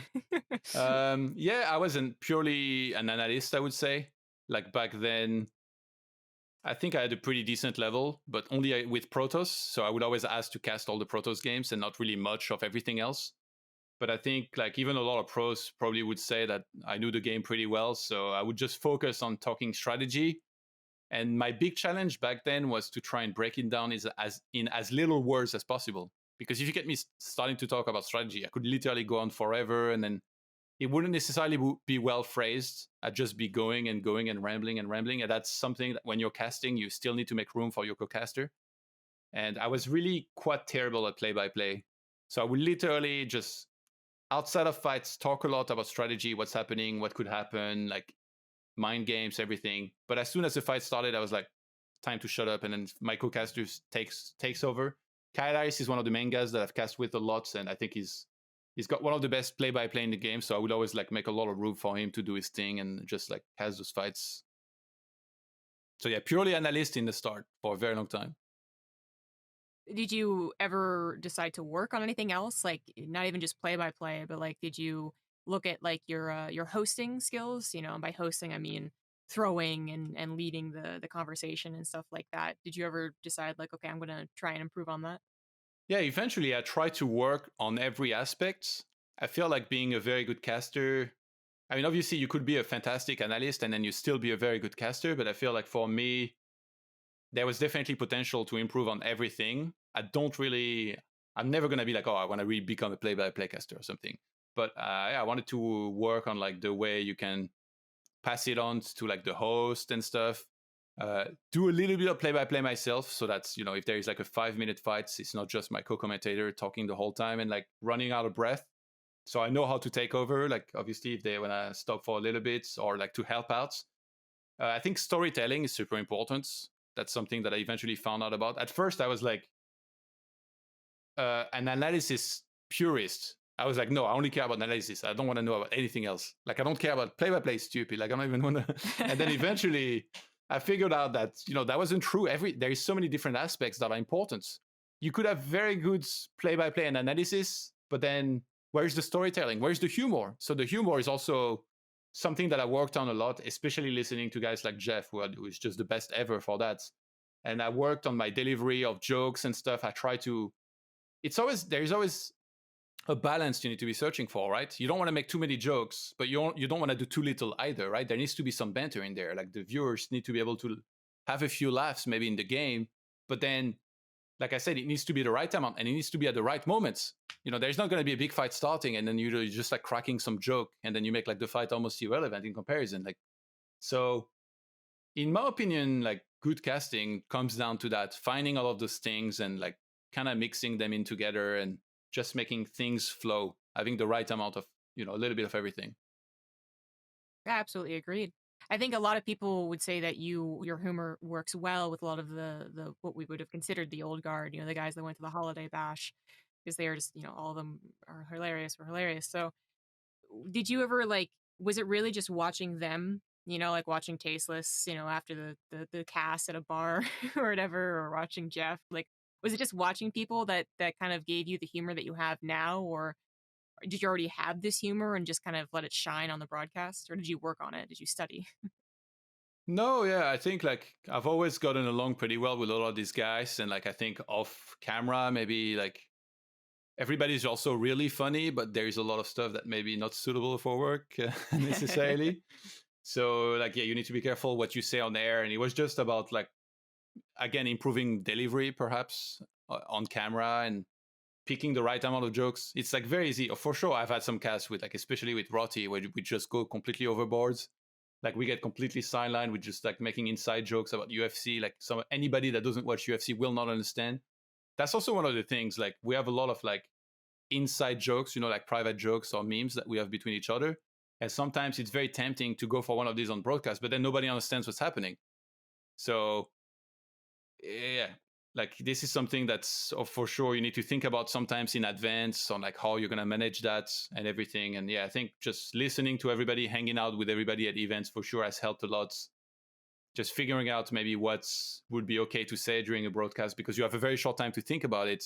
question. Yeah, I wasn't purely an analyst, I would say. Like back then, I think I had a pretty decent level, but only with Protoss. So I would always ask to cast all the Protoss games and not really much of everything else. But I think like even a lot of pros probably would say that I knew the game pretty well. So I would just focus on talking strategy. And my big challenge back then was to try and break it down in as little words as possible. Because if you get me starting to talk about strategy, I could literally go on forever, and then it wouldn't necessarily be well phrased. I'd just be going and going and rambling and rambling. And that's something that when you're casting, you still need to make room for your co-caster. And I was really quite terrible at play-by-play. So I would literally just, outside of fights, talk a lot about strategy, what's happening, what could happen, like mind games, everything. But as soon as the fight started, I was like, time to shut up. And then my co-caster takes over. Kailaris is one of the main guys that I've cast with a lot, and I think he's got one of the best play-by-play in the game. So I would always like make a lot of room for him to do his thing and just like cast those fights. So yeah, purely analyst in the start for a very long time. Did you ever decide to work on anything else, like not even just play-by-play, but like did you look at like your hosting skills? You know, and by hosting I mean throwing and leading the conversation and stuff like that. Did you ever decide like, okay, I'm gonna try and improve on that? Yeah, eventually I try to work on every aspect. I feel like being a very good caster, I mean, obviously you could be a fantastic analyst and then you still be a very good caster, but I feel like for me, there was definitely potential to improve on everything. I'm never going to be like, oh, I want to really become a play-by-play caster or something. But yeah, I wanted to work on like the way you can pass it on to like the host and stuff. Do a little bit of play-by-play myself, so that's, you know, if there is like a 5-minute fight, it's not just my co-commentator talking the whole time and like running out of breath. So I know how to take over, like obviously if they want to stop for a little bit or like to help out. I think storytelling is super important. That's something that I eventually found out about. At first I was like an analysis purist. I was like, no, I only care about analysis. I don't want to know about anything else. Like I don't care about play-by-play, stupid. Like I don't even want to. And then eventually I figured out that, you know, that wasn't true. There is so many different aspects that are important. You could have very good play-by-play and analysis, but then where's the storytelling? Where's the humor? So the humor is also something that I worked on a lot, especially listening to guys like Jeff, who is just the best ever for that. And I worked on my delivery of jokes and stuff. I try to. There's always a balance you need to be searching for, right? You don't want to make too many jokes, but you don't want to do too little either, right? There needs to be some banter in there. Like the viewers need to be able to have a few laughs maybe in the game, but then, like I said, it needs to be the right amount and it needs to be at the right moments. You know, there's not going to be a big fight starting and then you're just like cracking some joke and then you make like the fight almost irrelevant in comparison. Like, so in my opinion, like good casting comes down to that, finding all of those things and like kind of mixing them in together and just making things flow, having the right amount of, you know, a little bit of everything. Yeah, absolutely agreed. I think a lot of people would say that your humor works well with a lot of the what we would have considered the old guard, you know, the guys that went to the holiday bash, because they are just, you know, all of them are hilarious, were hilarious. So did you ever like, was it really just watching them, you know, like watching Tasteless, you know, after the cast at a bar or whatever, or watching Jeff, like was it just watching people that kind of gave you the humor that you have now, or did you already have this humor and just kind of let it shine on the broadcast, or did you work on it? Did you study? No, yeah, I think like I've always gotten along pretty well with a lot of these guys. And like I think off camera, maybe like everybody's also really funny, but there's a lot of stuff that maybe not suitable for work necessarily. So like, yeah, you need to be careful what you say on air. And it was just about like again, improving delivery perhaps on camera and picking the right amount of jokes. It's like very easy. For sure, I've had some casts with like, especially with Roti, where we just go completely overboard. Like we get completely sidelined with just like making inside jokes about UFC. Like anybody that doesn't watch UFC will not understand. That's also one of the things. Like we have a lot of like inside jokes, like private jokes or memes that we have between each other. And sometimes it's very tempting to go for one of these on broadcast, but then nobody understands what's happening. So yeah, like this is something that's for sure you need to think about sometimes in advance on like how you're going to manage that and everything. And yeah, I think just listening to everybody, hanging out with everybody at events for sure has helped a lot. Just figuring out maybe what would be okay to say during a broadcast, because you have a very short time to think about it.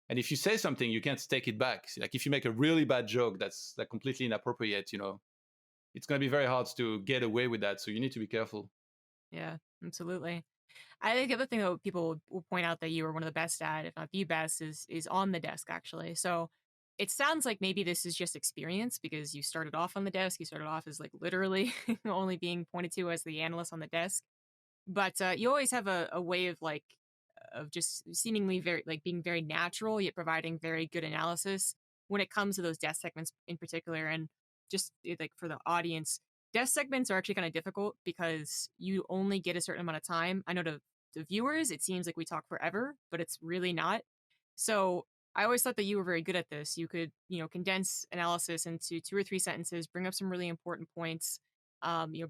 And if you say something, you can't take it back. Like if you make a really bad joke that's like completely inappropriate, it's going to be very hard to get away with that. So you need to be careful. Yeah, absolutely. I think the other thing that people will point out that you are one of the best at, if not the best, is on the desk, actually. So it sounds like maybe this is just experience because you started off on the desk. You started off as like literally only being pointed to as the analyst on the desk. But you always have a way of like, of just seemingly very, like being very natural, yet providing very good analysis when it comes to those desk segments in particular. And just like for the audience, desk segments are actually kind of difficult because you only get a certain amount of time. I know to the viewers, it seems like we talk forever, but it's really not. So I always thought that you were very good at this. You could, condense analysis into 2 or 3 sentences, bring up some really important points,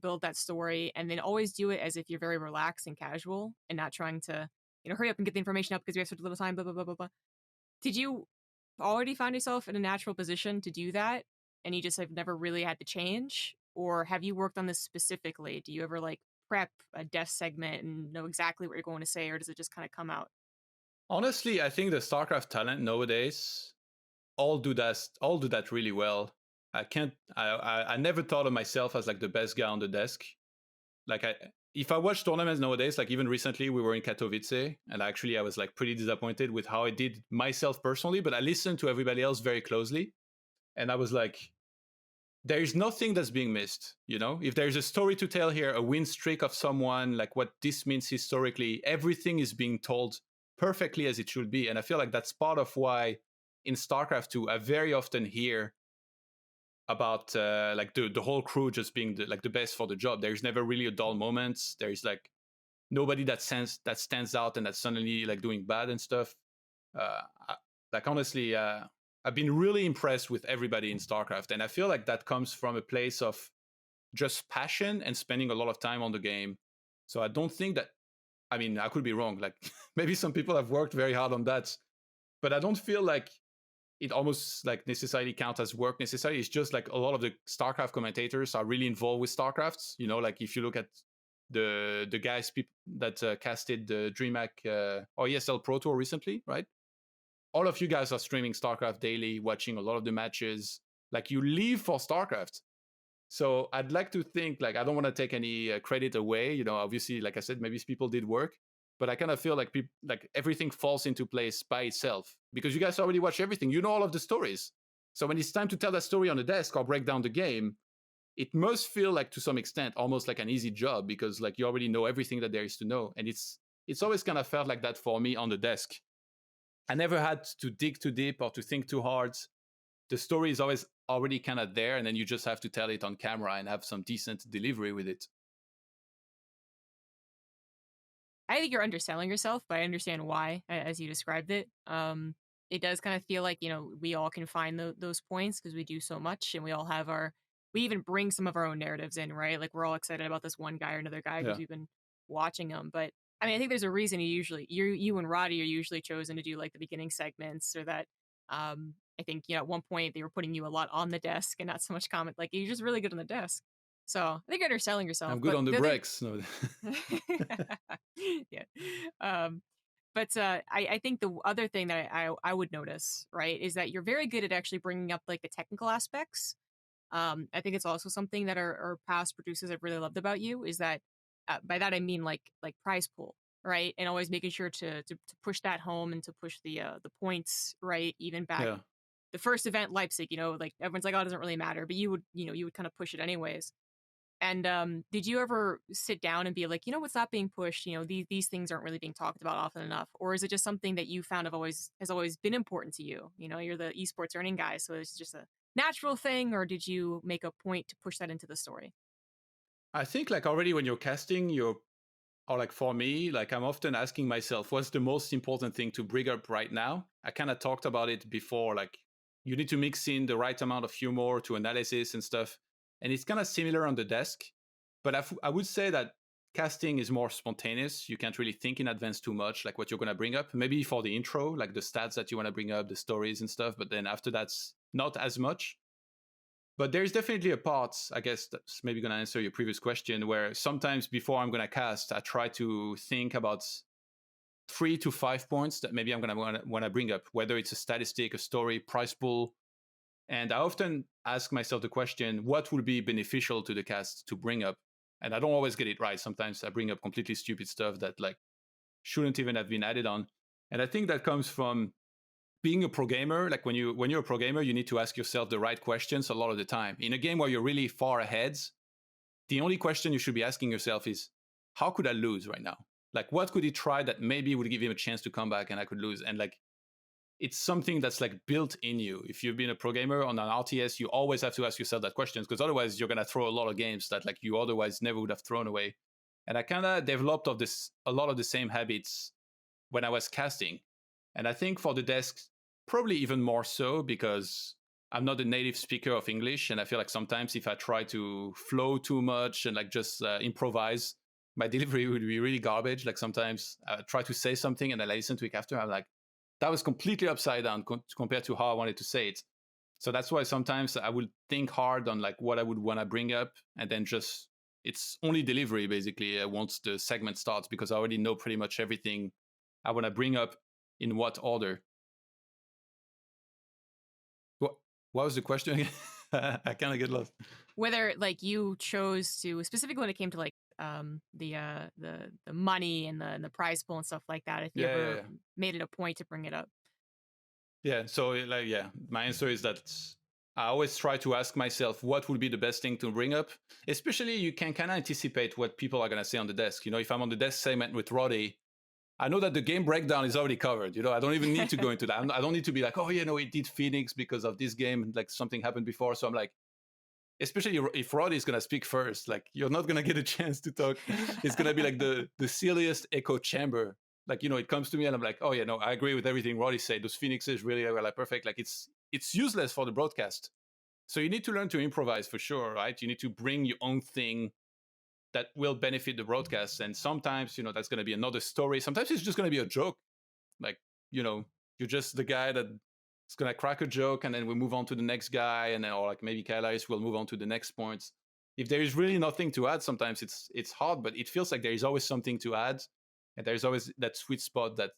build that story, and then always do it as if you're very relaxed and casual and not trying to, hurry up and get the information up because we have such little time, blah, blah, blah, blah, blah. Did you already find yourself in a natural position to do that and you just have never really had to change? Or have you worked on this specifically? Do you ever like prep a desk segment and know exactly what you're going to say, or does it just kind of come out? Honestly, I think the StarCraft talent nowadays all do that really well. I never thought of myself as like the best guy on the desk. Like if I watch tournaments nowadays, like even recently we were in Katowice, and actually I was like pretty disappointed with how I did myself personally, but I listened to everybody else very closely, and I was like, there is nothing that's being missed. If there's a story to tell here, a win streak of someone, like what this means historically, everything is being told perfectly as it should be. And I feel like that's part of why in StarCraft 2, I very often hear about like the whole crew just being the best for the job. There's never really a dull moment. There's like nobody that stands out and that's suddenly like doing bad and stuff. Like honestly, I've been really impressed with everybody in StarCraft, and I feel like that comes from a place of just passion and spending a lot of time on the game. So I don't think that, I mean, I could be wrong. Like maybe some people have worked very hard on that, but I don't feel like it almost like necessarily count as work necessarily. It's just like a lot of the StarCraft commentators are really involved with StarCraft. Like if you look at the guys that casted the DreamHack or ESL Pro Tour recently, right? All of you guys are streaming StarCraft daily, watching a lot of the matches. Like you live for StarCraft. So I'd like to think, like, I don't want to take any credit away. Obviously, like I said, maybe people did work, but I kind of feel like like everything falls into place by itself because you guys already watch everything. You know all of the stories. So when it's time to tell that story on the desk or break down the game, it must feel like to some extent almost like an easy job because like you already know everything that there is to know. And it's always kind of felt like that for me on the desk. I never had to dig too deep or to think too hard. The story is always already kind of there, and then you just have to tell it on camera and have some decent delivery with it. I think you're underselling yourself, but I understand why, as you described it. It does kind of feel like, we all can find those points because we do so much and we all have we even bring some of our own narratives in, right? Like we're all excited about this one guy or another guy because we've been watching them. But I mean, I think there's a reason you and Roddy are usually chosen to do like the beginning segments or that. I think, at one point they were putting you a lot on the desk and not so much comment. Like you're just really good on the desk. So I think you're underselling yourself. I'm good on the breaks. No. Yeah. But I think the other thing that I would notice, right, is that you're very good at actually bringing up like the technical aspects. I think it's also something that our past producers have really loved about you is that by that I mean like prize pool, right, and always making sure to push that home and to push the points, right, even back. Yeah. The first event, Leipzig, like everyone's like, oh, it doesn't really matter, but you would kind of push it anyways. And did you ever sit down and be like, you know, what's not being pushed? You know, these things aren't really being talked about often enough, or is it just something that you found has always been important to you? You know, you're the esports earning guy, so it's just a natural thing, or did you make a point to push that into the story? I think like already when you're casting, or like for me, like I'm often asking myself, what's the most important thing to bring up right now? I kind of talked about it before, like you need to mix in the right amount of humor to analysis and stuff. And it's kind of similar on the desk. But I would say that casting is more spontaneous. You can't really think in advance too much, like what you're going to bring up. Maybe for the intro, like the stats that you want to bring up, the stories and stuff. But then after that's not as much. But there's definitely a part, I guess that's maybe going to answer your previous question, where sometimes before I'm going to cast, I try to think about 3 to 5 points that maybe I'm going to want to bring up, whether it's a statistic, a story, price pool. And I often ask myself the question, what would be beneficial to the cast to bring up? And I don't always get it right. Sometimes I bring up completely stupid stuff that like shouldn't even have been added on. And I think that comes from being a pro gamer. Like when you're a pro gamer, you need to ask yourself the right questions a lot of the time. In a game where you're really far ahead, the only question you should be asking yourself is, how could I lose right now? Like, what could he try that maybe would give him a chance to come back and I could lose? And like, it's something that's like built in you. If you've been a pro gamer on an RTS, you always have to ask yourself that question, because otherwise you're gonna throw a lot of games that like you otherwise never would have thrown away. And I kind of developed a lot of the same habits when I was casting. And I think for the desk, probably even more so, because I'm not a native speaker of English. And I feel like sometimes if I try to flow too much and like just improvise, my delivery would be really garbage. Like sometimes I try to say something and then I listen to it after. I'm like, that was completely upside down compared to how I wanted to say it. So that's why sometimes I would think hard on like what I would want to bring up, and then just it's only delivery basically once the segment starts, because I already know pretty much everything I want to bring up in what order. What was the question again? I kind of get lost. Whether like you chose to, specifically when it came to like the money and the prize pool and stuff like that, if you ever made it a point to bring it up. Yeah, so like my answer is that I always try to ask myself what would be the best thing to bring up. Especially you can kind of anticipate what people are going to say on the desk. You know, if I'm on the desk segment with Roddy, I know that the game breakdown is already covered. You know, I don't even need to go into that. I don't need to be like, oh, you know, it did Phoenix because of this game, like something happened before. So I'm like, especially if Roddy is going to speak first, like you're not going to get a chance to talk. It's going to be like the silliest echo chamber. Like, you know, it comes to me and I'm like, oh, yeah, no, I agree with everything Roddy said. Those Phoenixes really are like perfect. Like it's useless for the broadcast. So you need to learn to improvise for sure, right? You need to bring your own thing that will benefit the broadcast. And sometimes, you know, that's going to be another story. Sometimes it's just going to be a joke. Like, you know, you're just the guy that is going to crack a joke and then we move on to the next guy. And then, or like maybe Kailaris will move on to the next points. If there is really nothing to add, sometimes it's hard, but it feels like there is always something to add. And there's always that sweet spot that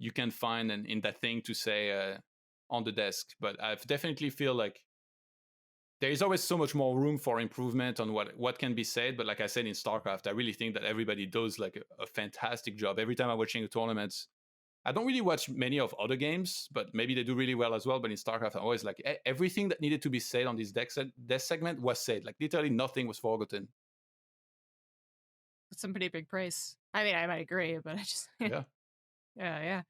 you can find and in that thing to say on the desk. But I definitely feel like there is always so much more room for improvement on what can be said. But like I said in StarCraft, I really think that everybody does like a fantastic job. Every time I'm watching a tournament, I don't really watch many of other games, but maybe they do really well as well. But in StarCraft, I'm always like, everything that needed to be said on this deck segment was said. Like literally nothing was forgotten. That's some pretty big praise. I mean, I might agree, but I just Yeah. yeah.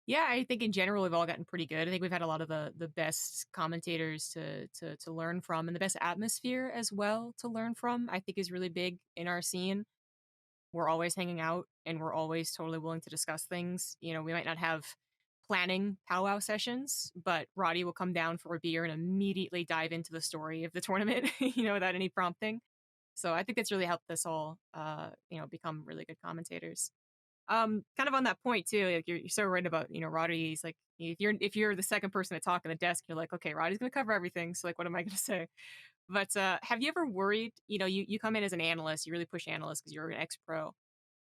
Yeah, I think in general we've all gotten pretty good. I think we've had a lot of the best commentators to learn from, and the best atmosphere as well to learn from. I think is really big in our scene. We're always hanging out, and we're always totally willing to discuss things. You know, we might not have planning powwow sessions, but Roddy will come down for a beer and immediately dive into the story of the tournament, you know, without any prompting. So I think that's really helped us all, you know, become really good commentators. Kind of on that point too, like you're so right about, you know, Roddy. He's like, if you're the second person to talk on the desk, you're like, okay, Roddy's gonna cover everything. So like, what am I gonna say? But have you ever worried? You know, you come in as an analyst, you really push analyst because you're an ex pro,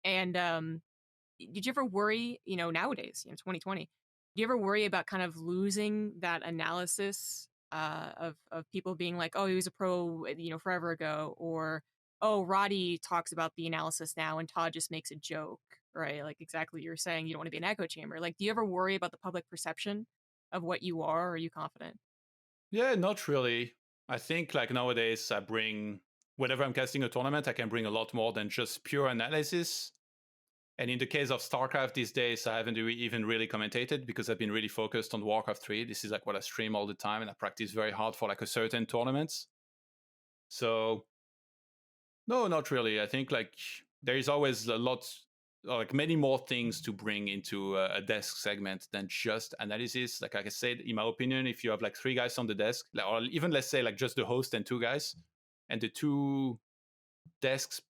and did you ever worry? You know, nowadays, you know, 2020, do you ever worry about kind of losing that analysis of people being like, oh, he was a pro, you know, forever ago, or oh, Roddy talks about the analysis now and ToD just makes a joke, right? Like exactly what you're saying, you don't want to be an echo chamber. Like, do you ever worry about the public perception of what you are? Or are you confident? Yeah, not really. I think like nowadays I bring whenever I'm casting a tournament, I can bring a lot more than just pure analysis. And in the case of StarCraft these days, I haven't even really commentated because I've been really focused on Warcraft 3. This is like what I stream all the time, and I practice very hard for like a certain tournaments. So no, not really. I think like there is always a lot, like many more things to bring into a desk segment than just analysis. Like I said, in my opinion, if you have like 3 guys on the desk, or even let's say like just the host and 2 guys, and the 2 desk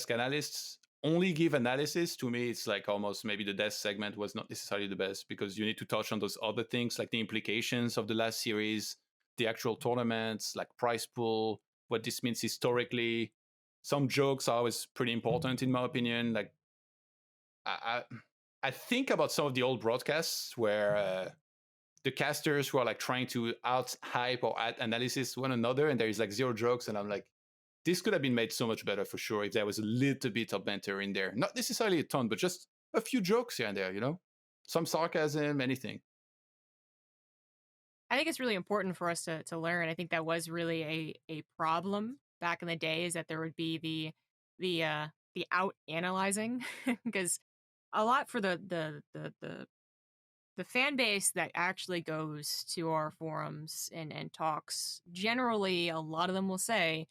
analysts only give analysis, to me it's like almost maybe the desk segment was not necessarily the best, because you need to touch on those other things like the implications of the last series, the actual tournaments, like prize pool, what this means historically. Some jokes are always pretty important in my opinion. Like I think about some of the old broadcasts where the casters who are like trying to out hype or add analysis to one another, and there is like 0 jokes, and I'm like, this could have been made so much better for sure if there was a little bit of banter in there. Not necessarily a ton, but just a few jokes here and there, you know? Some sarcasm, anything. I think it's really important for us to learn. I think that was really a problem back in the day, is that there would be the out analyzing because a lot for the fan base that actually goes to our forums and talks, generally a lot of them will say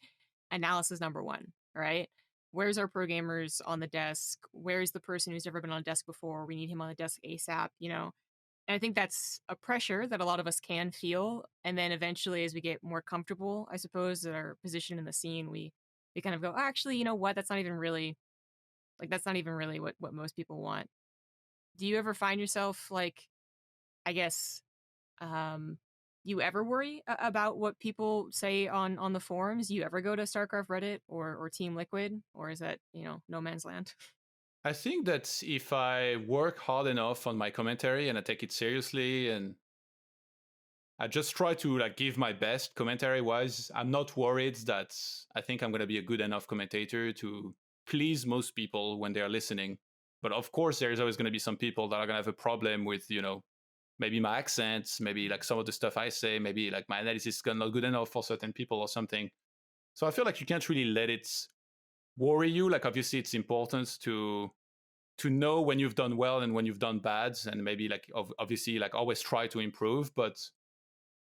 analysis number 1, right? Where's our pro gamers on the desk? Where's the person who's never been on a desk before? We need him on the desk ASAP, you know? And I think that's a pressure that a lot of us can feel. And then eventually, as we get more comfortable, I suppose, at our position in the scene, we kind of go, oh, actually, you know what? That's not even really what most people want. Do you ever find yourself like, I guess, you ever worry about what people say on the forums? You ever go to StarCraft Reddit or Team Liquid, or is that, you know, no man's land? I think that if I work hard enough on my commentary and I take it seriously and I just try to like give my best commentary wise, I'm not worried that I think I'm going to be a good enough commentator to please most people when they're listening. But of course, there's always going to be some people that are going to have a problem with, you know, maybe my accents, maybe like some of the stuff I say, maybe like my analysis is not good enough for certain people or something. So I feel like you can't really let it worry you. Like obviously it's important to know when you've done well and when you've done bad, and maybe like obviously like always try to improve. But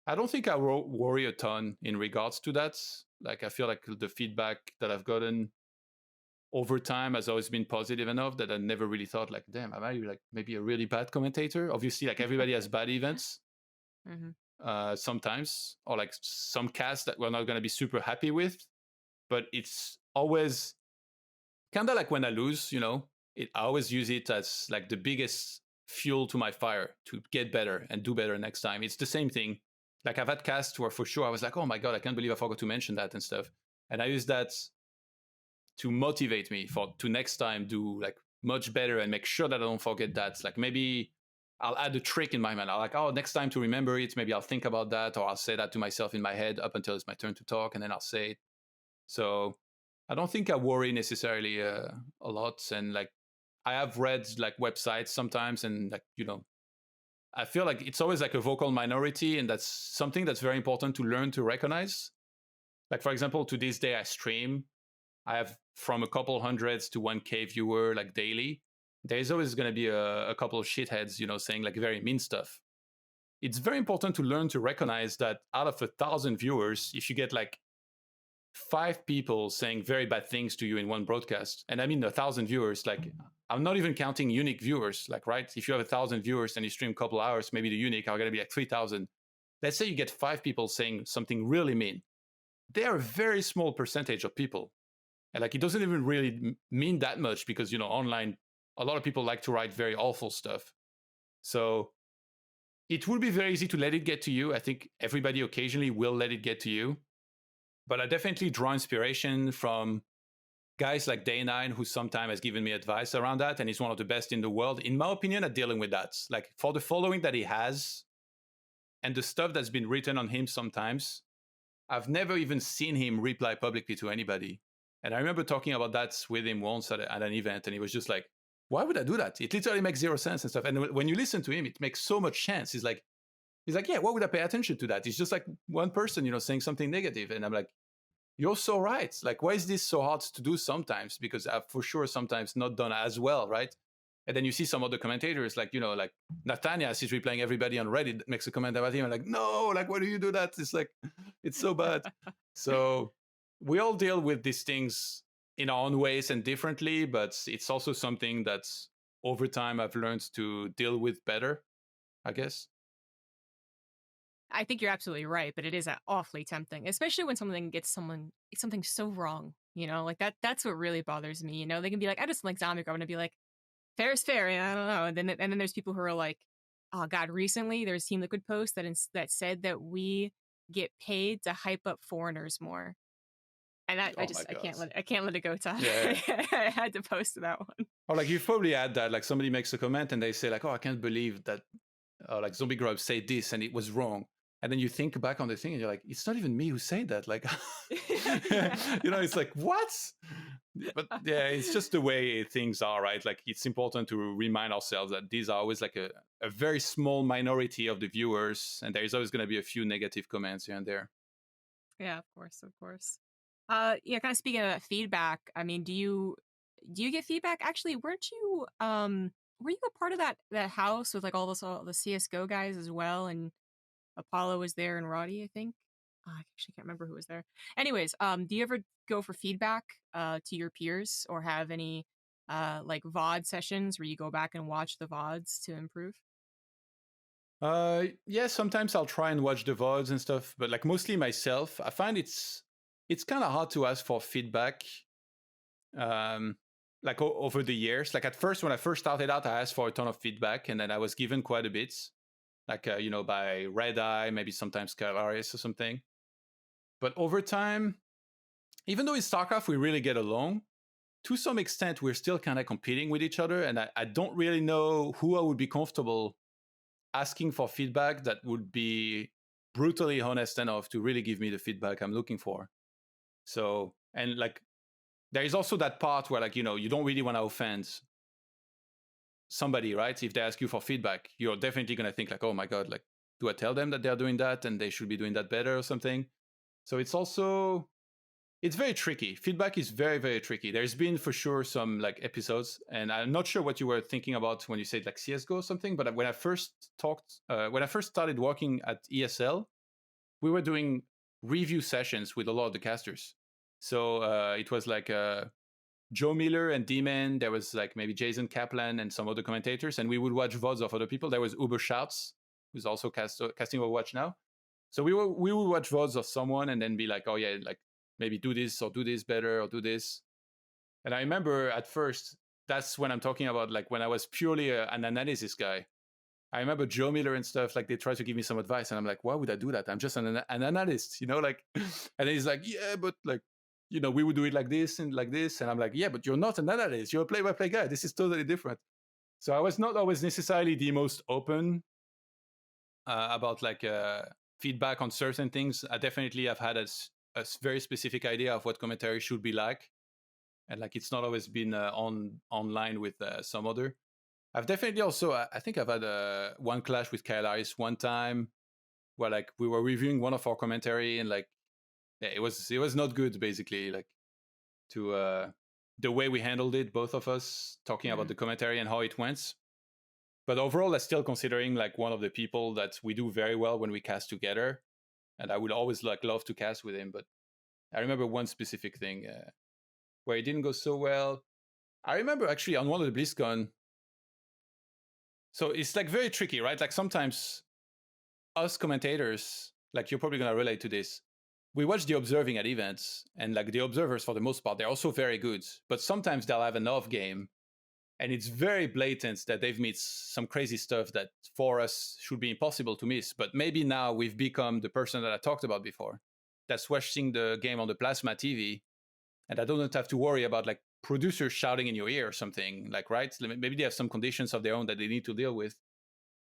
I don't think I worry a ton in regards to that. Like I feel like the feedback that I've gotten over time has always been positive enough that I never really thought like, damn, am I like maybe a really bad commentator? Obviously, like everybody has bad events sometimes, or like some casts that we're not going to be super happy with. But it's always kind of like when I lose, you know, I always use it as like the biggest fuel to my fire to get better and do better next time. It's the same thing. Like I've had casts where for sure I was like, oh my God, I can't believe I forgot to mention that and stuff. And I use that to motivate me to next time do like much better and make sure that I don't forget that. Like maybe I'll add a trick in my mind. I'll like, oh, next time to remember it, maybe I'll think about that, or I'll say that to myself in my head up until it's my turn to talk, and then I'll say it. So I don't think I worry necessarily a lot. And like I have read like websites sometimes, and like, you know, I feel like it's always like a vocal minority, and that's something that's very important to learn to recognize. Like for example, to this day I stream. I have from a couple hundreds to 1K viewer like daily. There's always going to be a couple of shitheads, you know, saying like very mean stuff. It's very important to learn to recognize that out of 1,000 viewers, if you get like 5 people saying very bad things to you in one broadcast, and I mean 1,000 viewers, like I'm not even counting unique viewers, like, right? If you have 1,000 viewers and you stream a couple hours, maybe the unique are going to be like 3,000. Let's say you get 5 people saying something really mean. They're a very small percentage of people. And like, it doesn't even really mean that much because, you know, online, a lot of people like to write very awful stuff. So it will be very easy to let it get to you. I think everybody occasionally will let it get to you. But I definitely draw inspiration from guys like Day9, who sometimes has given me advice around that. And he's one of the best in the world, in my opinion, at dealing with that. Like for the following that he has and the stuff that's been written on him sometimes, I've never even seen him reply publicly to anybody. And I remember talking about that with him once at an event, and he was just like, why would I do that? It literally makes 0 sense and stuff. And when you listen to him, it makes so much sense. He's like, yeah, why would I pay attention to that? It's just like one person, you know, saying something negative. And I'm like, you're so right. Like, why is this so hard to do sometimes? Because I've for sure sometimes not done as well, right? And then you see some other commentators, like, like Nathaniel, he's replaying everybody on Reddit that makes a comment about him. I'm like, no, like, why do you do that? It's like, it's so bad. So we all deal with these things in our own ways and differently, but it's also something that's over time I've learned to deal with better, I guess. I think you're absolutely right, but it is awfully tempting, especially when something so wrong. Like that's what really bothers me. They can be like, I just like ZombieGrub, and I'd be like, fair is fair. I don't know. And then there's people who are like, oh God, recently there was Team Liquid post that said that we get paid to hype up foreigners more. And I can't let it go, Todd. Yeah. I had to post that one. Or like you've probably had that, like somebody makes a comment and they say like, oh, I can't believe that like ZombieGrub said this and it was wrong. And then you think back on the thing and you're like, it's not even me who said that. Like, it's like, what? But yeah, it's just the way things are, right? Like, it's important to remind ourselves that these are always like a very small minority of the viewers. And there's always going to be a few negative comments here and there. Yeah, of course. Yeah, kind of speaking of that feedback, I mean, do you get feedback? Actually, weren't you were you a part of that house with like all the CS:GO guys as well? And Apollo was there and Roddy, I think. I actually can't remember who was there. Anyways, do you ever go for feedback to your peers or have any like VOD sessions where you go back and watch the VODs to improve? Yeah, sometimes I'll try and watch the VODs and stuff, but like mostly myself. I find it's kind of hard to ask for feedback. Like over the years, like at first when I first started out, I asked for a ton of feedback, and then I was given quite a bit, like by Red Eye, maybe sometimes Calaris or something. But over time, even though in StarCraft we really get along, to some extent we're still kind of competing with each other, and I don't really know who I would be comfortable asking for feedback that would be brutally honest enough to really give me the feedback I'm looking for. So, and like, there is also that part where like, you don't really want to offend somebody, right? If they ask you for feedback, you're definitely going to think like, oh my God, like, do I tell them that they're doing that and they should be doing that better or something? So it's very tricky. Feedback is very, very tricky. There's been for sure some like episodes, and I'm not sure what you were thinking about when you said like CSGO or something, but when I first started working at ESL, we were doing review sessions with a lot of the casters. So it was like Joe Miller and D-Man. There was like maybe Jason Kaplan and some other commentators, and we would watch VODs of other people. There was Uber Shouts, who's also casting Overwatch now. So we would watch VODs of someone and then be like, oh yeah, like maybe do this or do this better or do this. And I remember at first, that's when I'm talking about like when I was purely an analysis guy. I remember Joe Miller and stuff, like they tried to give me some advice and I'm like, why would I do that? I'm just an analyst, like, and he's like, yeah, but like, we would do it like this and like this. And I'm like, yeah, but you're not an analyst. You're a play-by-play guy. This is totally different. So I was not always necessarily the most open about like feedback on certain things. I definitely have had a very specific idea of what commentary should be like. And like, it's not always been online with some other. I've definitely also, I think I've had one clash with Kyle Harris one time where like we were reviewing one of our commentary and like, yeah, it was not good basically, like to the way we handled it, both of us talking about the commentary and how it went. But overall, I'm still considering like one of the people that we do very well when we cast together. And I would always like love to cast with him. But I remember one specific thing where it didn't go so well. I remember actually on one of the BlizzCon. So it's like very tricky, right? Like sometimes us commentators, like you're probably going to relate to this. We watch the observing at events, and like the observers for the most part, they're also very good. But sometimes they'll have an off game, and it's very blatant that they've missed some crazy stuff that for us should be impossible to miss. But maybe now we've become the person that I talked about before, that's watching the game on the plasma TV, and I don't have to worry about like producers shouting in your ear or something, like, right? Maybe they have some conditions of their own that they need to deal with.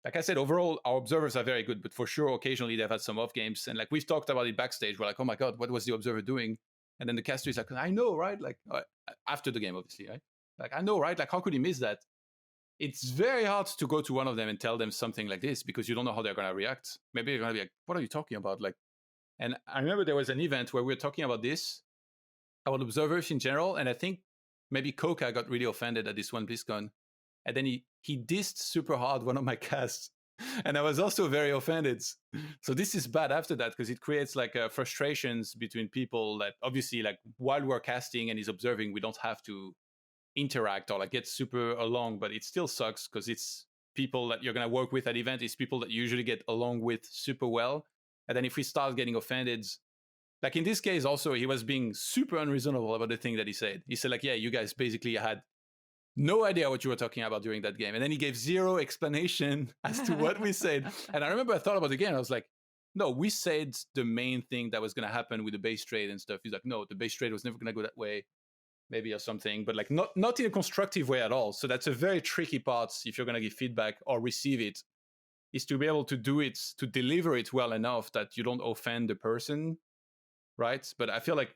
Like I said, overall, our observers are very good, but for sure, occasionally they've had some off games. And like we've talked about it backstage, we're like, oh my God, what was the observer doing? And then the caster is like, I know, right? Like after the game, obviously, right? Like, I know, right? Like, how could he miss that? It's very hard to go to one of them and tell them something like this because you don't know how they're going to react. Maybe they're going to be like, what are you talking about? Like, And I remember there was an event where we were talking about this, about observers in general, and I think maybe Coca got really offended at this one BlizzCon, and then he dissed super hard one of my casts, and I was also very offended. So this is bad after that because it creates like frustrations between people that obviously like while we're casting and he's observing, we don't have to interact or like get super along, but it still sucks because it's people that you're going to work with at event. It's people that you usually get along with super well, and then if we start getting offended, like in this case also he was being super unreasonable about the thing that he said. He said like, yeah, you guys basically had no idea what you were talking about during that game, and then he gave zero explanation as to what we said. And I remember I thought about the game, I was like, no, we said the main thing that was going to happen with the base trade and stuff. He's like, no, the base trade was never going to go that way, maybe, or something, but like not in a constructive way at all. So that's a very tricky part if you're going to give feedback or receive it, is to be able to do it, to deliver it well enough that you don't offend the person, right? But I feel like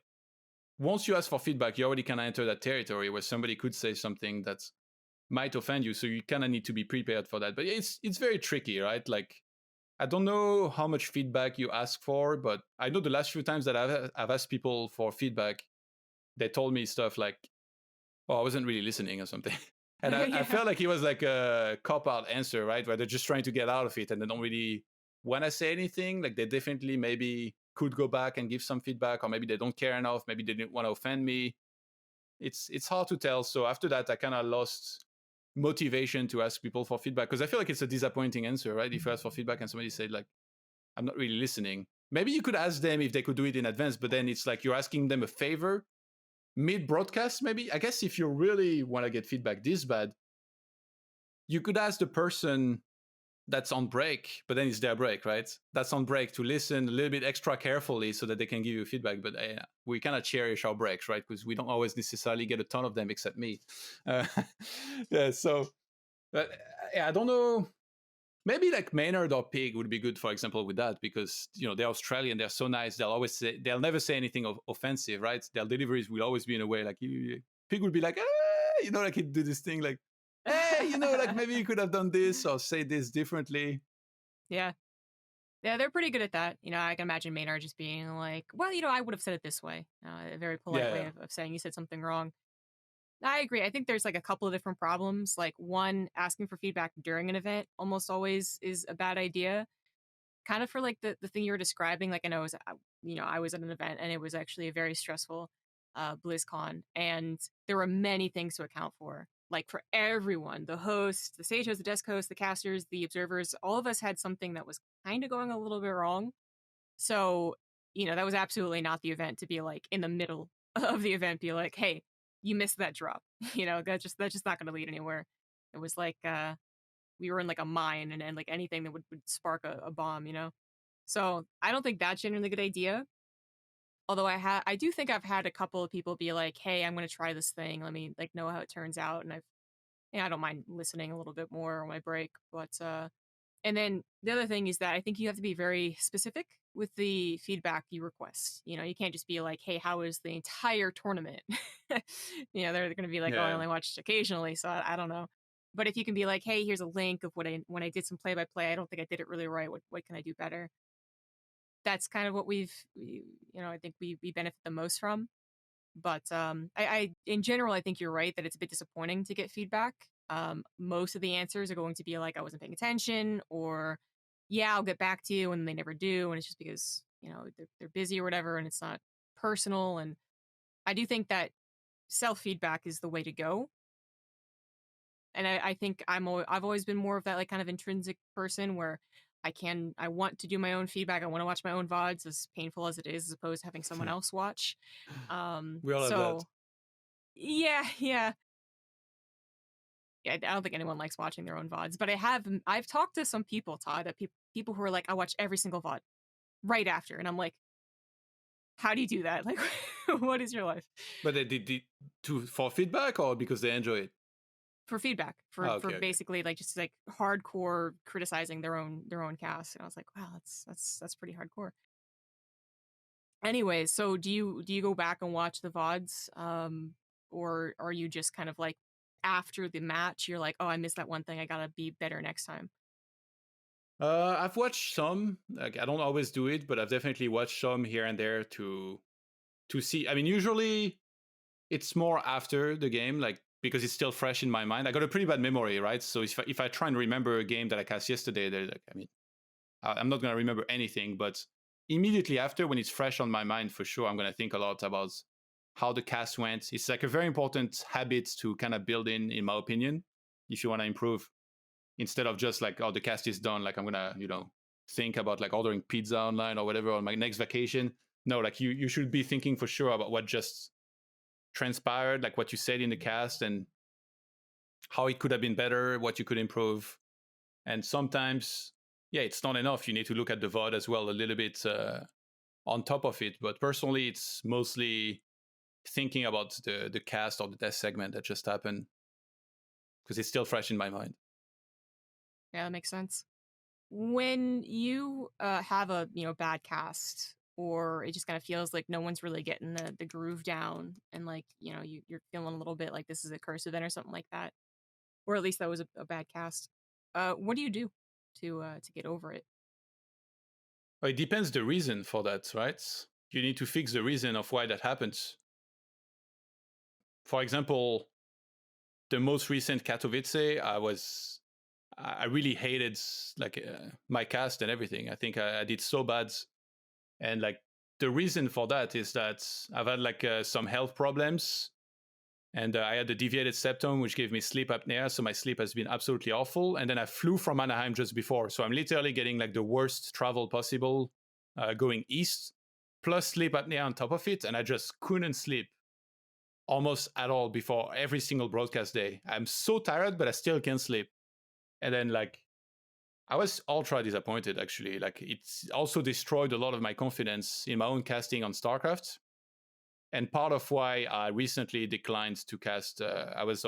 once you ask for feedback, you already kind of enter that territory where somebody could say something that might offend you. So you kind of need to be prepared for that. But it's very tricky, right? Like, I don't know how much feedback you ask for, but I know the last few times that I've asked people for feedback, they told me stuff like, oh, I wasn't really listening or something. And I felt like it was like a cop-out answer, right? Where they're just trying to get out of it and they don't really want to say anything. Like they definitely maybe could go back and give some feedback, or maybe they don't care enough. Maybe they didn't want to offend me. It's hard to tell. So after that, I kind of lost motivation to ask people for feedback because I feel like it's a disappointing answer, right? If you ask for feedback and somebody said like, I'm not really listening. Maybe you could ask them if they could do it in advance, but then it's like you're asking them a favor mid-broadcast, maybe. I guess if you really want to get feedback this bad, you could ask the person that's on break, but then it's their break, right? That's on break to listen a little bit extra carefully so that they can give you feedback. But we kind of cherish our breaks, right? Because we don't always necessarily get a ton of them, except me. Yeah, so I don't know. Maybe like Maynard or Pig would be good, for example, with that, because they're Australian, they're so nice. They'll never say anything offensive, right? Their deliveries will always be in a way like Pig would be like, like he'd do this thing like, hey, like maybe you could have done this or say this differently. Yeah, they're pretty good at that. I can imagine Maynard just being like, well, I would have said it this way. A very polite way of saying you said something wrong. I agree. I think there's like a couple of different problems. Like one, asking for feedback during an event almost always is a bad idea. Kind of for like the thing you were describing. Like I know I was at an event and it was actually a very stressful BlizzCon, and there were many things to account for. Like for everyone, the host, the stage host, the desk host, the casters, the observers, all of us had something that was kind of going a little bit wrong. So, that was absolutely not the event to be like in the middle of the event, be like, hey, you missed that drop. That's just not going to lead anywhere. It was like we were in like a mine, and like anything that would spark a bomb. So I don't think that's generally a good idea. Although I do think I've had a couple of people be like, hey, I'm going to try this thing. Let me like know how it turns out. And I don't mind listening a little bit more on my break. But and then the other thing is that I think you have to be very specific with the feedback you request. You can't just be like, hey, how is the entire tournament? They're going to be like, oh, I only watched occasionally, so I don't know. But if you can be like, hey, here's a link of when I did some play-by-play, I don't think I did it really right. What can I do better? That's kind of what I think we benefit the most from. But I in general, I think you're right that it's a bit disappointing to get feedback. Most of the answers are going to be like, I wasn't paying attention, or yeah, I'll get back to you, and they never do. And it's just because, they're busy or whatever, and it's not personal. And I do think that self-feedback is the way to go. And I think I've always been more of that like kind of intrinsic person where I want to do my own feedback. I want to watch my own VODs, as painful as it is, as opposed to having someone else watch. We all have that. Yeah. I don't think anyone likes watching their own VODs, but I've talked to some people, Todd, that people who are like, I watch every single VOD right after. And I'm like, how do you do that? Like, what is your life? But they did for feedback or because they enjoy it? For feedback, for basically like just like hardcore criticizing their own cast. And I was like, wow, that's pretty hardcore. Anyways, so do you go back and watch the VODs? Or are you just kind of like after the match, you're like, oh, I missed that one thing, I gotta be better next time? I've watched some. Like I don't always do it, but I've definitely watched some here and there to see. I mean, usually it's more after the game, like because it's still fresh in my mind. I got a pretty bad memory, right? So if I try and remember a game that I cast yesterday, like, I mean, I'm not gonna remember anything. But immediately after, when it's fresh on my mind, for sure, I'm gonna think a lot about how the cast went. It's like a very important habit to kind of build in my opinion, if you want to improve. Instead of just like, oh, the cast is done, like I'm gonna, think about like ordering pizza online or whatever on my next vacation. No, like you should be thinking for sure about what just transpired, like what you said in the cast and how it could have been better, what you could improve. And sometimes, yeah, it's not enough. You need to look at the VOD as well a little bit on top of it. But personally, it's mostly thinking about the cast or the test segment that just happened because it's still fresh in my mind. Yeah, that makes sense. When you have a bad cast, or it just kind of feels like no one's really getting the groove down, and like you're feeling a little bit like this is a curse event or something like that, or at least that was a bad cast. What do you do to get over it? Well, it depends the reason for that, right? You need to fix the reason of why that happens. For example, the most recent Katowice, I really hated like my cast and everything. I think I did so bad, and like the reason for that is that I've had like some health problems, and I had a deviated septum, which gave me sleep apnea. So my sleep has been absolutely awful. And then I flew from Anaheim just before, so I'm literally getting like the worst travel possible, going east, plus sleep apnea on top of it, and I just couldn't sleep almost at all before every single broadcast day. I'm so tired, but I still can't sleep. And then like I was ultra disappointed actually. Like it's also destroyed a lot of my confidence in my own casting on StarCraft. And part of why I recently declined to cast, I was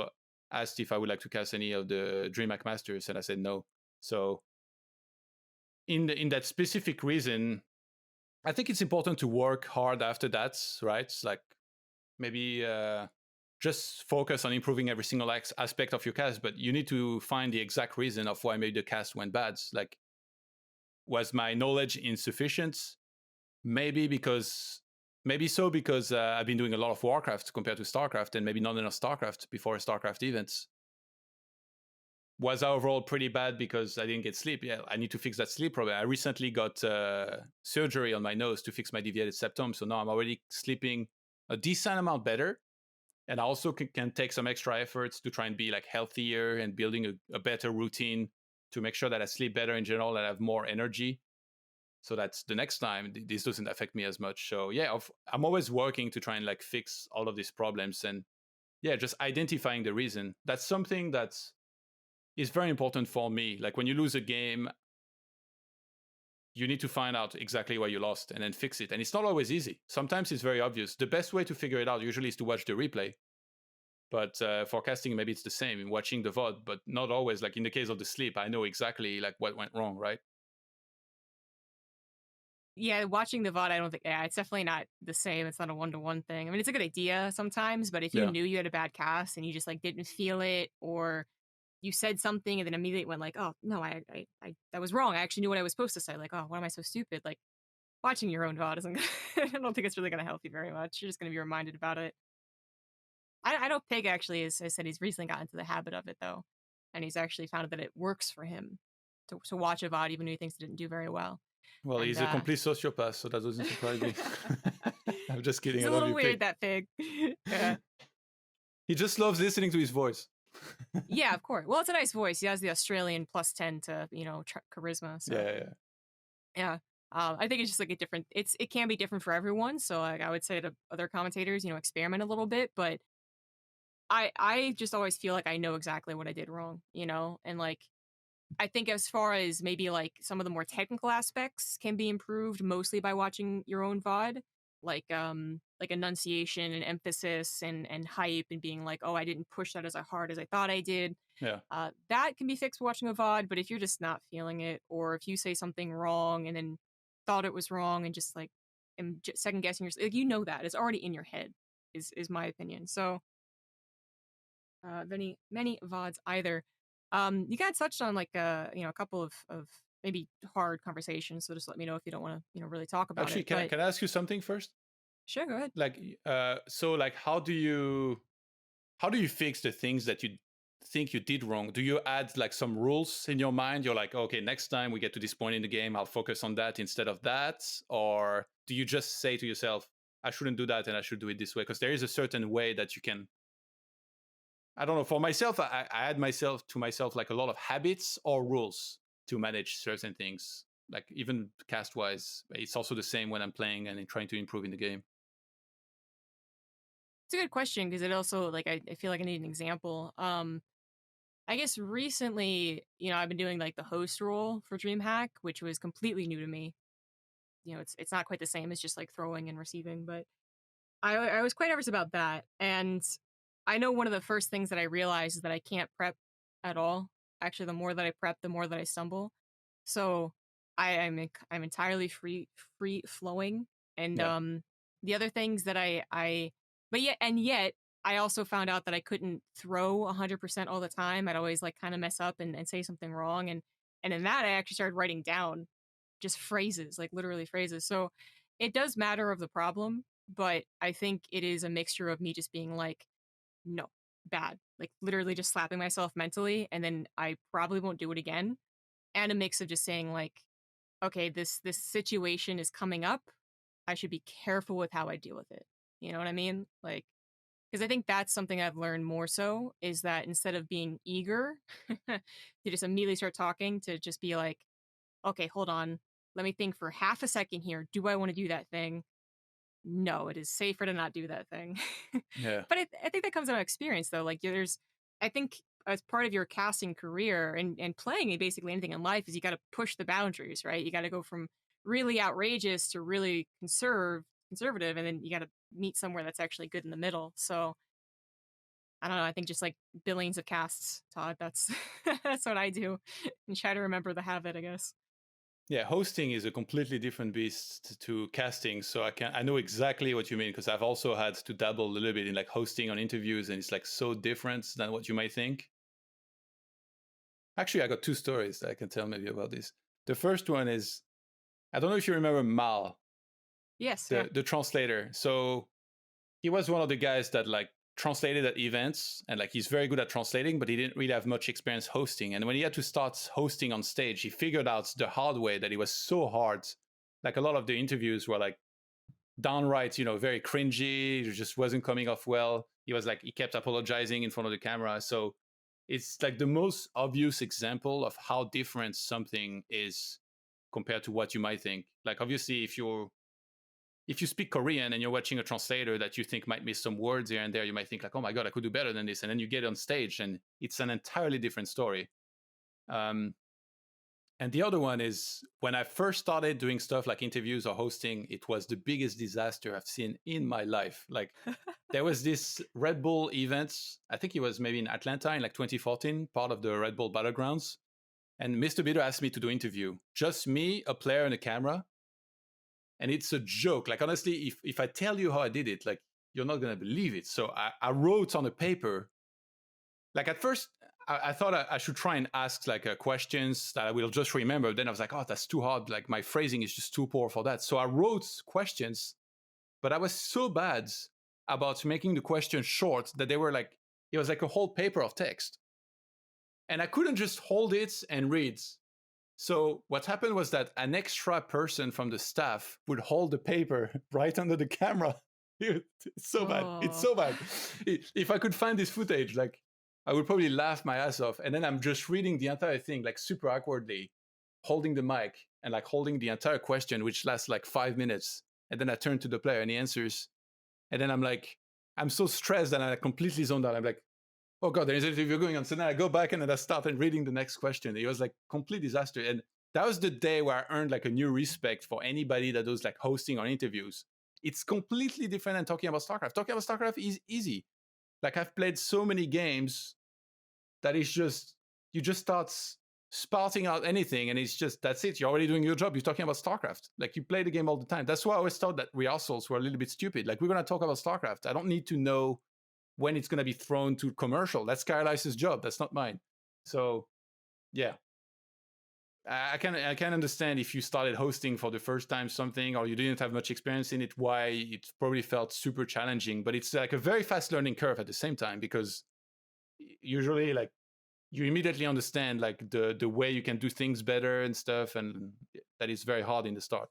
asked if I would like to cast any of the DreamHack Masters, and I said no. So in that specific reason, I think it's important to work hard after that, right? It's like maybe just focus on improving every single aspect of your cast, but you need to find the exact reason of why maybe the cast went bad. Like, was my knowledge insufficient? Maybe because I've been doing a lot of Warcraft compared to StarCraft, and maybe not enough StarCraft before StarCraft events. Was I overall pretty bad because I didn't get sleep? Yeah, I need to fix that sleep problem. I recently got surgery on my nose to fix my deviated septum, so now I'm already sleeping a decent amount better. And I also can take some extra efforts to try and be like healthier and building a better routine to make sure that I sleep better in general and I have more energy. So that's the next time this doesn't affect me as much. So yeah, I'm always working to try and like fix all of these problems, and yeah, just identifying the reason. That's something that is very important for me. Like when you lose a game, you need to find out exactly why you lost and then fix it. And it's not always easy. Sometimes it's very obvious. The best way to figure it out usually is to watch the replay. But for casting, maybe it's the same in watching the VOD, but not always. Like in the case of the sleep, I know exactly like what went wrong, right? Yeah, watching the VOD, I don't think, yeah, it's definitely not the same. It's not a one-to-one thing. I mean, it's a good idea sometimes, but if you Yeah. knew you had a bad cast and you just like didn't feel it, or you said something and then immediately went like, oh no, I that was wrong. I actually knew what I was supposed to say. Like, oh, why am I so stupid? Like watching your own VOD isn't. I don't think it's really going to help you very much. You're just going to be reminded about it. I know Pig actually is. I said he's recently got into the habit of it though, and he's actually found that it works for him to watch a VOD even though he thinks it didn't do very well. Well, And he's a complete sociopath, so that doesn't surprise me. I'm just kidding. he's I a love little you, weird, Pig. that Pig. Yeah. He just loves listening to his voice. Yeah, of course. Well, it's a nice voice. He has the Australian +10 to charisma. So Yeah. yeah. I think it's just like a different. It can be different for everyone. So like I would say to other commentators, experiment a little bit. But I just always feel like I know exactly what I did wrong, and like I think as far as maybe like some of the more technical aspects can be improved mostly by watching your own VOD, like enunciation and emphasis and hype and being like, oh, I didn't push that as hard as I thought I did. Yeah. That can be fixed watching a VOD, but if you're just not feeling it, or if you say something wrong and then thought it was wrong and just like second guessing yourself, like, that it's already in your head. Is my opinion. So many VODs either. You guys touched on like a couple of maybe hard conversation. So just let me know if you don't want to, really talk about Actually, it. But can I ask you something first? sure, go ahead. Like, so like, how do you fix the things that you think you did wrong? Do you add like some rules in your mind? You're like, okay, next time we get to this point in the game, I'll focus on that instead of that. Or do you just say to yourself, I shouldn't do that and I should do it this way? Because there is a certain way that you can. I don't know. For myself, I add to myself like a lot of habits or rules to manage certain things. Like even cast wise, it's also the same when I'm playing and trying to improve in the game. It's a good question because it also like I feel like I need an example. I guess recently, I've been doing like the host role for DreamHack, which was completely new to me. It's not quite the same as just like throwing and receiving, but I was quite nervous about that. And I know one of the first things that I realized is that I can't prep at all. Actually, the more that I prep, the more that I stumble. So I'm entirely free flowing. And Yeah. the other things that but yet I also found out that I couldn't throw 100% all the time. I'd always like kind of mess up and say something wrong. And in that I actually started writing down just phrases, like literally phrases. So it does matter of the problem, but I think it is a mixture of me just being like, no, bad, like literally just slapping myself mentally, and then I probably won't do it again. And a mix of just saying like, okay, this situation is coming up. I should be careful with how I deal with it. You know what I mean? Like, because I think that's something I've learned more so is that instead of being eager to just immediately start talking, to just be like, okay, hold on, let me think for half a second here. Do I want to do that thing? No, it is safer to not do that thing. Yeah. But I think that comes out of experience, though. Like, I think as part of your casting career and playing basically anything in life is you got to push the boundaries, right? You got to go from really outrageous to really conservative, and then you got to meet somewhere that's actually good in the middle. So I don't know. I think just like billions of casts, Todd. That's that's what I do, and try to remember the habit, I guess. Yeah, hosting is a completely different beast to casting. So I know exactly what you mean because I've also had to dabble a little bit in like hosting on interviews, and it's like so different than what you might think. Actually, I got two stories that I can tell maybe about this. The first one is I don't know if you remember Mal, Yes, yeah. the translator. So he was one of the guys that like translated at events, and like he's very good at translating, but he didn't really have much experience hosting. And when he had to start hosting on stage, he figured out the hard way that it was so hard. Like a lot of the interviews were like downright, very cringy. It just wasn't coming off well. He kept apologizing in front of the camera. So it's like the most obvious example of how different something is compared to what you might think. Like obviously, if you speak Korean and you're watching a translator that you think might miss some words here and there, you might think like, oh my God, I could do better than this. And then you get on stage and it's an entirely different story. And the other one is when I first started doing stuff like interviews or hosting, it was the biggest disaster I've seen in my life. Like there was this Red Bull event, I think it was maybe in Atlanta in like 2014, part of the Red Bull Battlegrounds. And Mr. Bitter asked me to do interview. Just me, a player and a camera. And it's a joke. Like honestly, if I tell you how I did it, like you're not gonna believe it. So I wrote on a paper. Like at first, I thought I should try and ask like questions that I will just remember. Then I was like, oh, that's too hard. Like my phrasing is just too poor for that. So I wrote questions, but I was so bad about making the question short that they were like, it was like a whole paper of text. And I couldn't just hold it and read. So what happened was that an extra person from the staff would hold the paper right under the camera. It's so bad. It's so bad. If I could find this footage, like I would probably laugh my ass off. And then I'm just reading the entire thing, like super awkwardly, holding the mic and like holding the entire question, which lasts like 5 minutes. And then I turn to the player and he answers. And then I'm like, I'm so stressed that I completely zoned out. I'm like, oh God, there's an interview going on. So then I go back and then I started reading the next question. It was like complete disaster. And that was the day where I earned like a new respect for anybody that does like hosting or interviews. It's completely different than talking about StarCraft. Talking about StarCraft is easy. Like I've played so many games that it's just, you just start spouting out anything and it's just, that's it. You're already doing your job. You're talking about StarCraft. Like you play the game all the time. That's why I always thought that rehearsals were a little bit stupid. Like we're going to talk about StarCraft. I don't need to know when it's going to be thrown to commercial. That's Kyle Ice's job. That's not mine. So yeah. I can understand if you started hosting for the first time something, or you didn't have much experience in it, why it probably felt super challenging. But it's like a very fast learning curve at the same time, because usually like you immediately understand like the way you can do things better and stuff, and that is very hard in the start.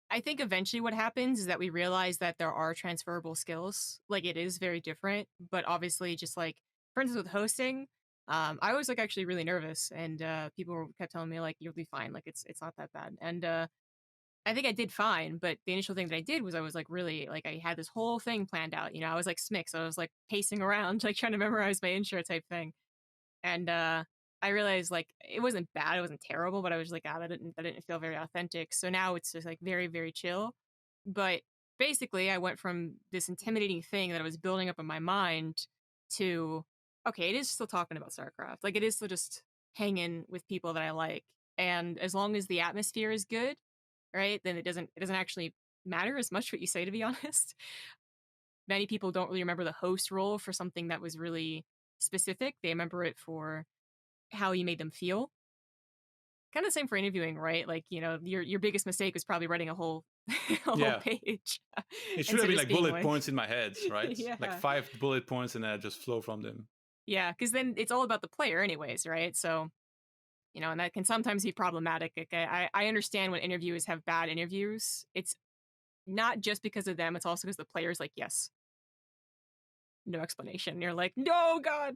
I think eventually what happens is that we realize that there are transferable skills. Like it is very different, but obviously just like for instance with hosting, I was like actually really nervous and kept telling me like you'll be fine, like it's not that bad. And I think I did fine, but the initial thing that I did was I was like really like I had this whole thing planned out. You know, I was like Smick, so I was like pacing around, like trying to memorize my intro type thing. And I realized like it wasn't bad, it wasn't terrible, but I was like, that didn't feel very authentic. So now it's just like very, very chill. But basically, I went from this intimidating thing that I was building up in my mind to okay, it is still talking about StarCraft. Like it is still just hanging with people that I like. And as long as the atmosphere is good, right, then it doesn't actually matter as much what you say, to be honest. Many people don't really remember the host role for something that was really specific. They remember it for how you made them feel. Kind of the same for interviewing, right? Like, you know, your biggest mistake was probably writing a whole a whole Yeah, page it should have instead been of just like being bullet like, points in my head, right? Like yeah, 5 bullet points, and then I just flow from them. yeah, because then it's all about the player, anyways, right? So you know, and that can sometimes be problematic. Like, I understand when interviewers have bad interviews. It's not just because of them; it's also because the player's like, yes, no explanation. And you're like, no, God.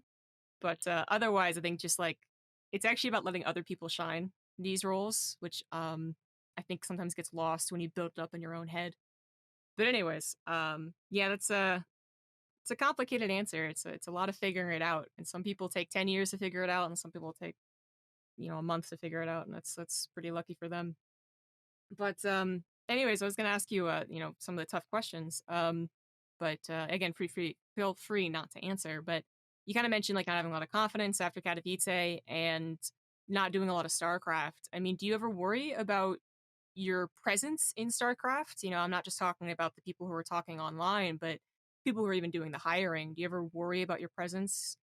But otherwise, I think just like it's actually about letting other people shine in these roles, which I think sometimes gets lost when you build it up in your own head. But anyways, yeah, that's a it's a complicated answer. It's a lot of figuring it out, and some people take 10 years to figure it out, and some people take a month to figure it out, and that's pretty lucky for them. But anyways, I was gonna ask you some of the tough questions. But again, feel free not to answer. But you kind of mentioned like not having a lot of confidence after Katowice and not doing a lot of StarCraft. I mean, do you ever worry about your presence in StarCraft? You know, I'm not just talking about the people who are talking online, but people who are even doing the hiring. Do you ever worry about your presence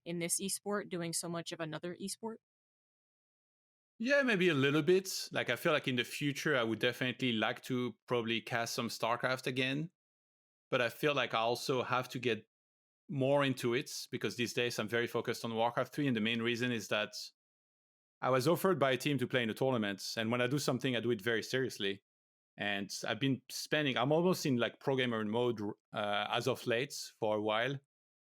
in this esport, doing so much of another esport? Yeah, maybe a little bit. Like I feel like in the future, I would definitely like to probably cast some StarCraft again. But I feel like I also have to get more into it, because these days I'm very focused on Warcraft 3. And the main reason is that I was offered by a team to play in a tournament. And when I do something, I do it very seriously. And I'm almost in like pro gamer mode as of late for a while,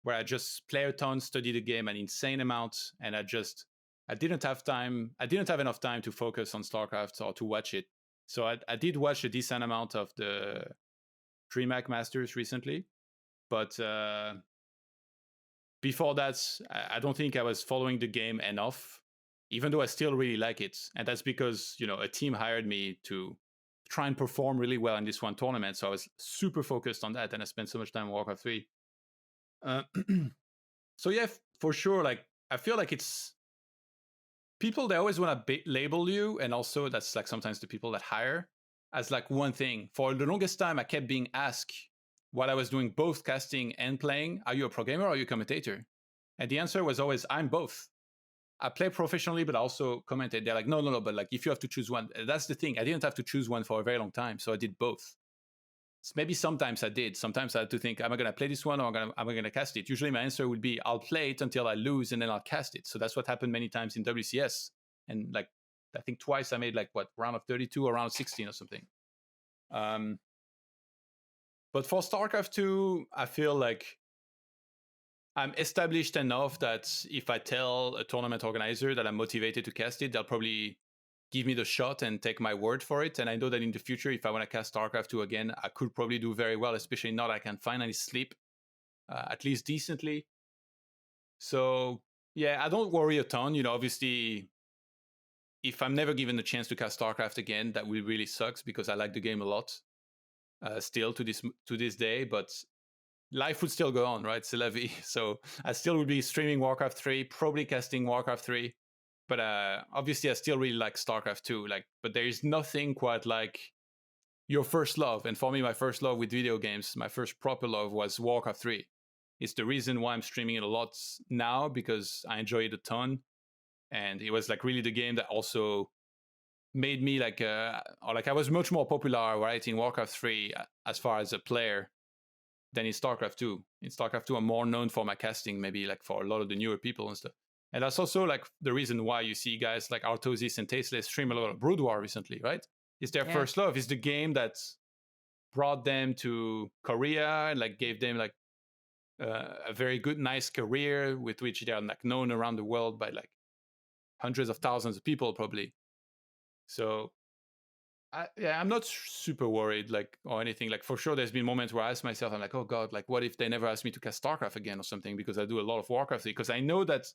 where I just play a ton, study the game an insane amount. And I didn't have time. I didn't have enough time to focus on StarCraft or to watch it. So I did watch a decent amount of the DreamHack Masters recently. But before that, I don't think I was following the game enough, even though I still really like it. And that's because, a team hired me to try and perform really well in this one tournament. So I was super focused on that, and I spent so much time on Warcraft 3. Uh, so yeah, for sure, like I feel like it's people, they always want to label you, and also that's like sometimes the people that hire, as like one thing. For the longest time, I kept being asked while I was doing both casting and playing, are you a pro gamer or are you a commentator? And the answer was always, I'm both. I play professionally, but I also commentate. They're like, no, but like if you have to choose one, that's the thing. I didn't have to choose one for a very long time, so I did both. Maybe sometimes I did. Sometimes I had to think, am I going to play this one, or am I going to cast it? Usually my answer would be, I'll play it until I lose, and then I'll cast it. So that's what happened many times in WCS. And like, I think twice I made like round of 32 or round of 16 or something. But for StarCraft 2, I feel like I'm established enough that if I tell a tournament organizer that I'm motivated to cast it, they'll probably give me the shot and take my word for it. And I know that in the future, if I want to cast StarCraft 2 again, I could probably do very well, especially now that I can finally sleep at least decently. So yeah, I don't worry a ton. Obviously, if I'm never given the chance to cast StarCraft again, that will really sucks, because I like the game a lot still to this day. But life would still go on, right? C'est la vie. So I still would be streaming Warcraft 3, probably casting Warcraft 3. But obviously, I still really like StarCraft 2. But there is nothing quite like your first love. And for me, my first love with video games, my first proper love was Warcraft 3. It's the reason why I'm streaming it a lot now, because I enjoy it a ton. and it was like really the game that also made me like or like I was much more popular, right, in Warcraft 3 as far as a player than in StarCraft 2. In StarCraft 2, I'm more known for my casting, maybe like for a lot of the newer people and stuff. And that's also like the reason why you see guys like Artosis and Tasteless stream a lot of Brood War recently, right? It's their first love. It's the game that brought them to Korea and like gave them like a very good, nice career with which they are like known around the world by like hundreds of thousands of people probably. So I'm not super worried like or anything. Like for sure, there's been moments where I ask myself, I'm like, oh god, like what if they never ask me to cast StarCraft again or something? Because I do a lot of Warcraft because I know that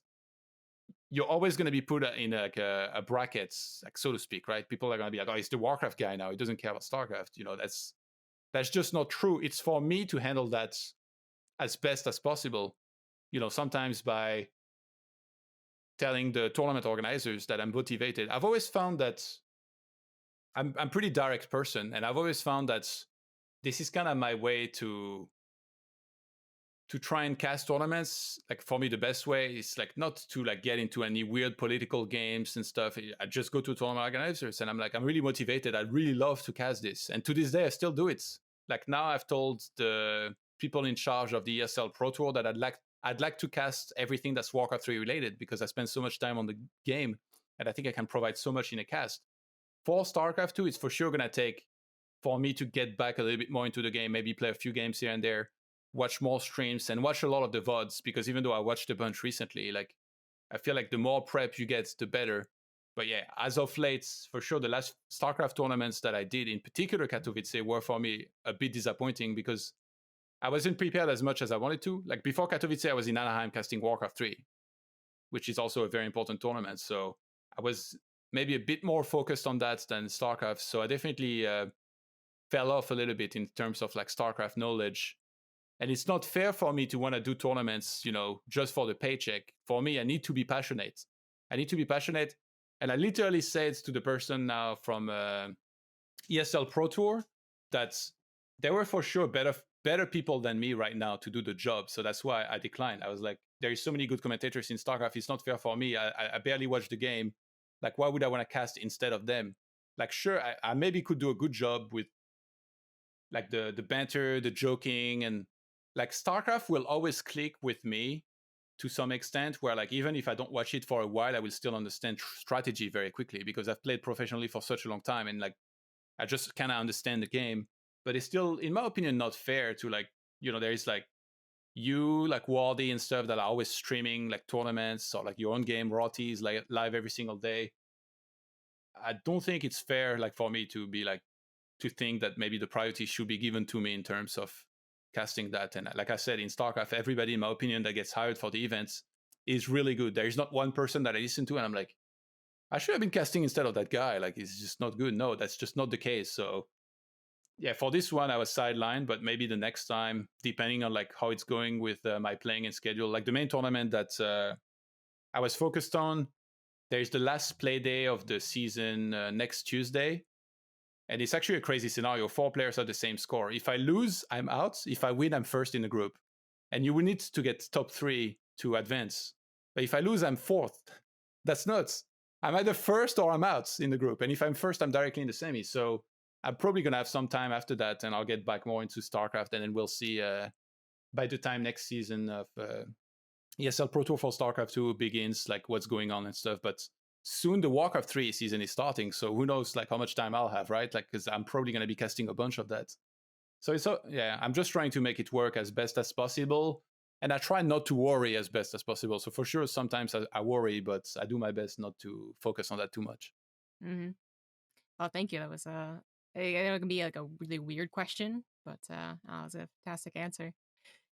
you're always going to be put in like a bracket, like so to speak, right? People are going to be like, oh, he's the Warcraft guy now. He doesn't care about StarCraft. You know, that's just not true. It's for me to handle that as best as possible. You know, sometimes by telling the tournament organizers that I'm motivated. I've always found that I'm pretty direct person, and I've always found that this is kind of my way to try and cast tournaments. Like for me, the best way is like not to like get into any weird political games and stuff. I just go to tournament organizers and I'm like, I'm really motivated. I really love to cast this, and to this day, I still do it. Like now, I've told the people in charge of the ESL Pro Tour that I'd like to cast everything that's Warcraft 3 related because I spend so much time on the game, and I think I can provide so much in a cast. For StarCraft 2, it's for sure gonna take for me to get back a little bit more into the game, maybe play a few games here and there, watch more streams, and watch a lot of the VODs, because even though I watched a bunch recently, like I feel like the more prep you get, the better. But yeah, as of late, for sure, the last StarCraft tournaments that I did, in particular Katowice, were for me a bit disappointing because I wasn't prepared as much as I wanted to. Like before Katowice, I was in Anaheim casting Warcraft 3, which is also a very important tournament. So I was maybe a bit more focused on that than StarCraft. So I definitely fell off a little bit in terms of like StarCraft knowledge. And it's not fair for me to want to do tournaments, you know, just for the paycheck. For me, I need to be passionate. I need to be passionate. And I literally said to the person now from ESL Pro Tour that there were for sure better people than me right now to do the job. So that's why I declined. I was like, there is so many good commentators in StarCraft. It's not fair for me. I barely watch the game. Like, why would I want to cast instead of them? Like, sure, I maybe could do a good job with like the banter, the joking, and like StarCraft will always click with me to some extent, where like even if I don't watch it for a while, I will still understand strategy very quickly because I've played professionally for such a long time, and like I just kind of understand the game. But it's still, in my opinion, not fair to like, you know, there is like you like Wardy and stuff that are always streaming like tournaments or like your own game, Rotty is like live every single day. I don't think it's fair like for me to be like to think that maybe the priority should be given to me in terms of casting that. And like I said, in StarCraft, everybody, in my opinion, that gets hired for the events is really good. There is not one person that I listen to and I'm like, I should have been casting instead of that guy. Like, it's just not good. No, that's just not the case. So yeah, for this one, I was sidelined, but maybe the next time, depending on like how it's going with my playing and schedule, like the main tournament that I was focused on, there's the last play day of the season next Tuesday. And it's actually a crazy scenario. 4 players have the same score. If I lose, I'm out. If I win, I'm first in the group. And you will need to get top 3 to advance. But if I lose, I'm 4th. That's nuts. I'm either first or I'm out in the group. And if I'm first, I'm directly in the semi. So I'm probably going to have some time after that, and I'll get back more into StarCraft. And then we'll see by the time next season of ESL Pro Tour for StarCraft 2 begins, like what's going on and stuff. But soon the Warcraft 3 season is starting, so who knows like how much time I'll have, right? Like, because I'm probably going to be casting a bunch of that. So it's yeah, I'm just trying to make it work as best as possible, and I try not to worry as best as possible. So for sure, sometimes I worry, but I do my best not to focus on that too much. Mm-hmm. Well, thank you. That was I know it can be like a really weird question, but that was a fantastic answer.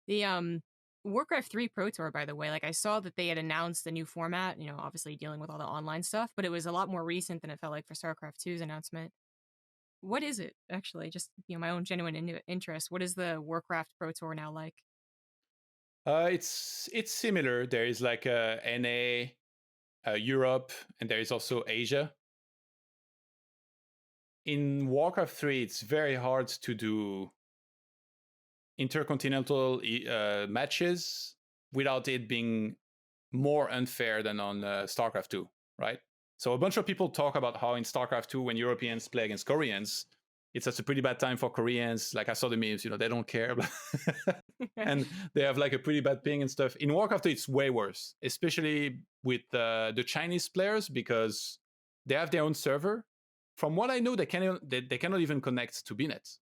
The Warcraft 3 Pro Tour, by the way, like I saw that they had announced the new format, you know, obviously dealing with all the online stuff, but it was a lot more recent than it felt like for StarCraft 2's announcement. What is it, actually? Just, you know, my own genuine interest. What is the Warcraft Pro Tour now like? It's similar. There is like a NA, Europe, and there is also Asia. In Warcraft 3, it's very hard to do intercontinental matches without it being more unfair than on StarCraft 2, right? So a bunch of people talk about how in StarCraft 2, when Europeans play against Koreans, it's such a pretty bad time for Koreans. Like I saw the memes, they don't care. And they have like a pretty bad ping and stuff. In Warcraft, it's way worse, especially with the Chinese players, because they have their own server. From what I know, they cannot even connect to BNet.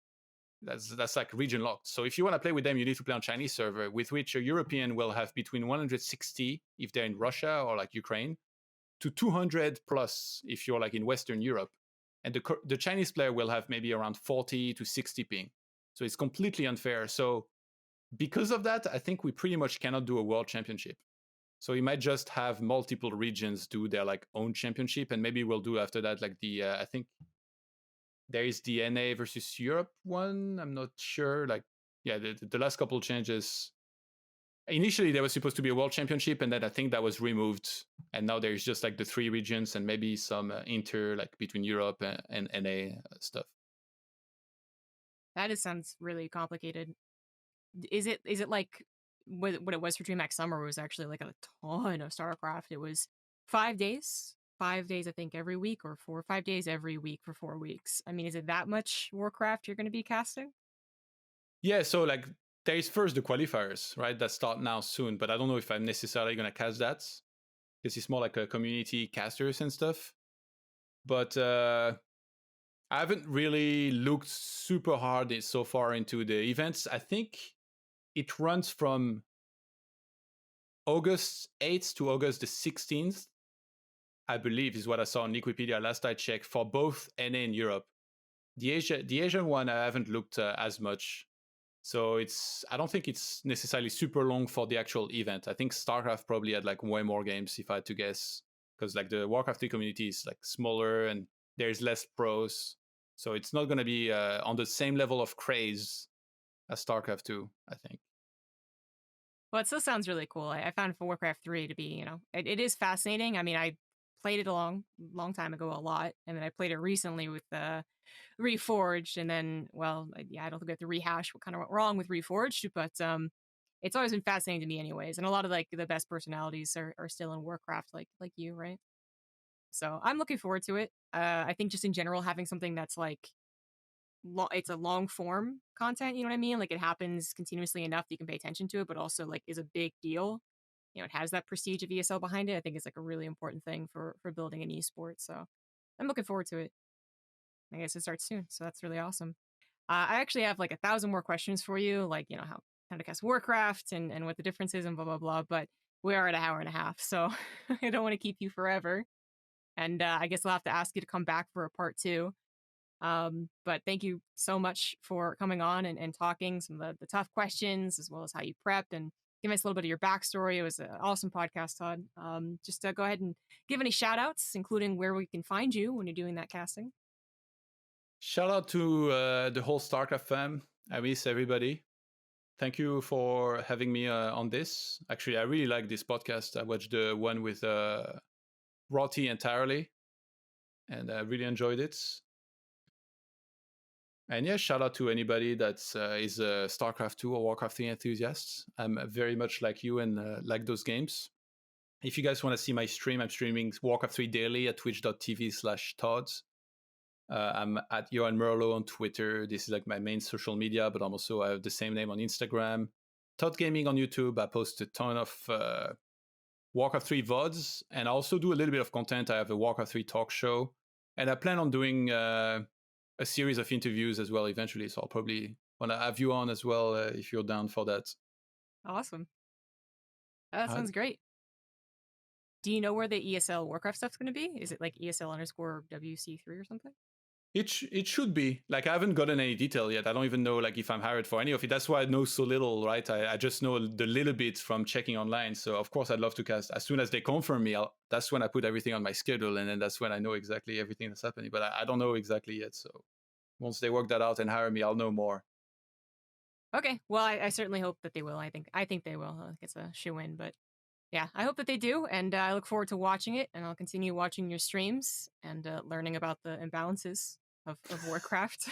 That's like region locked. So if you want to play with them, you need to play on Chinese server, with which a European will have between 160 if they're in Russia or like Ukraine, to 200 plus if you're like in Western Europe. And the Chinese player will have maybe around 40 to 60 ping. So it's completely unfair. So because of that, I think we pretty much cannot do a world championship. So we might just have multiple regions do their like own championship, and maybe we'll do after that like the I think there is the NA versus Europe one. I'm not sure. Like, yeah, the last couple changes. Initially, there was supposed to be a world championship, and then I think that was removed. And now there's just like the 3 regions and maybe some inter like between Europe and NA stuff. That sounds really complicated. Is it like what it was for DreamHack Summer was actually like a ton of StarCraft? It was 5 days. 5 days, I think, every week, or 4 or 5 days every week for 4 weeks. I mean, is it that much Warcraft you're going to be casting? Yeah, so like there is first the qualifiers, right, that start now soon, but I don't know if I'm necessarily going to cast that, because it's more like a community casters and stuff. But I haven't really looked super hard so far into the events. I think it runs from August 8th to August the 16th, I believe, is what I saw on Wikipedia last I checked, for both NA and Europe. The Asian one, I haven't looked as much. So I don't think it's necessarily super long for the actual event. I think StarCraft probably had like way more games, if I had to guess, because like the Warcraft 3 community is like smaller and there's less pros. So it's not going to be on the same level of craze as StarCraft 2, I think. Well, it still sounds really cool. I found for Warcraft 3 to be, it is fascinating. I mean, I played it a long time ago a lot, and then I played it recently with Reforged, and then, well, yeah, I don't think we have to rehash what kind of went wrong with Reforged, but it's always been fascinating to me anyways, and a lot of like the best personalities are still in Warcraft, like you, right? So I'm looking forward to it. I think just in general, having something that's like it's a long form content, you know what I mean? Like it happens continuously enough that you can pay attention to it, but also like is a big deal. It has that prestige of ESL behind it. I think it's like a really important thing for building an esport. So I'm looking forward to it. I guess it starts soon, so that's really awesome. I actually have like 1,000 more questions for you, like how to cast Warcraft and what the difference is and blah blah blah. But we are at an hour and a half, so I don't want to keep you forever. And I guess I'll have to ask you to come back for a part 2. But thank you so much for coming on and talking some of the tough questions, as well as how you prep and give us a little bit of your backstory. It was an awesome podcast, Todd. Just go ahead and give any shout outs, including where we can find you when you're doing that casting. Shout out to the whole StarCraft fam. I miss everybody. Thank you for having me on this. Actually, I really like this podcast. I watched the one with Rotty entirely, and I really enjoyed it. And yeah, shout out to anybody that is a StarCraft 2 or Warcraft 3 enthusiast. I'm very much like you and like those games. If you guys want to see my stream, I'm streaming Warcraft 3 daily at twitch.tv/ToD. I'm at Johan Merlo on Twitter. This is like my main social media, but I have the same name on Instagram. ToD Gaming on YouTube. I post a ton of Warcraft 3 VODs, and I also do a little bit of content. I have a Warcraft 3 talk show, and I plan on doing a series of interviews as well eventually. So I'll probably want to have you on as well if you're down for that. Awesome. That sounds great. Do you know where the ESL Warcraft stuff's going to be? Is it like ESL_WC3 or something? It should be. Like, I haven't gotten any detail yet. I don't even know like if I'm hired for any of it. That's why I know so little, right? I just know the little bit from checking online. So of course I'd love to cast. As soon as they confirm me, that's when I put everything on my schedule, and then that's when I know exactly everything that's happening. But I don't know exactly yet. So once they work that out and hire me, I'll know more. Okay. Well, I certainly hope that they will. I think they will. I think it's a shoe-in, but yeah, I hope that they do, and I look forward to watching it, and I'll continue watching your streams and learning about the imbalances of Warcraft.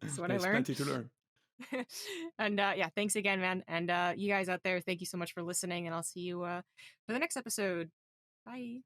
That's what I learned. Plenty to learn. And yeah, thanks again, man. And you guys out there, thank you so much for listening. And I'll see you for the next episode. Bye.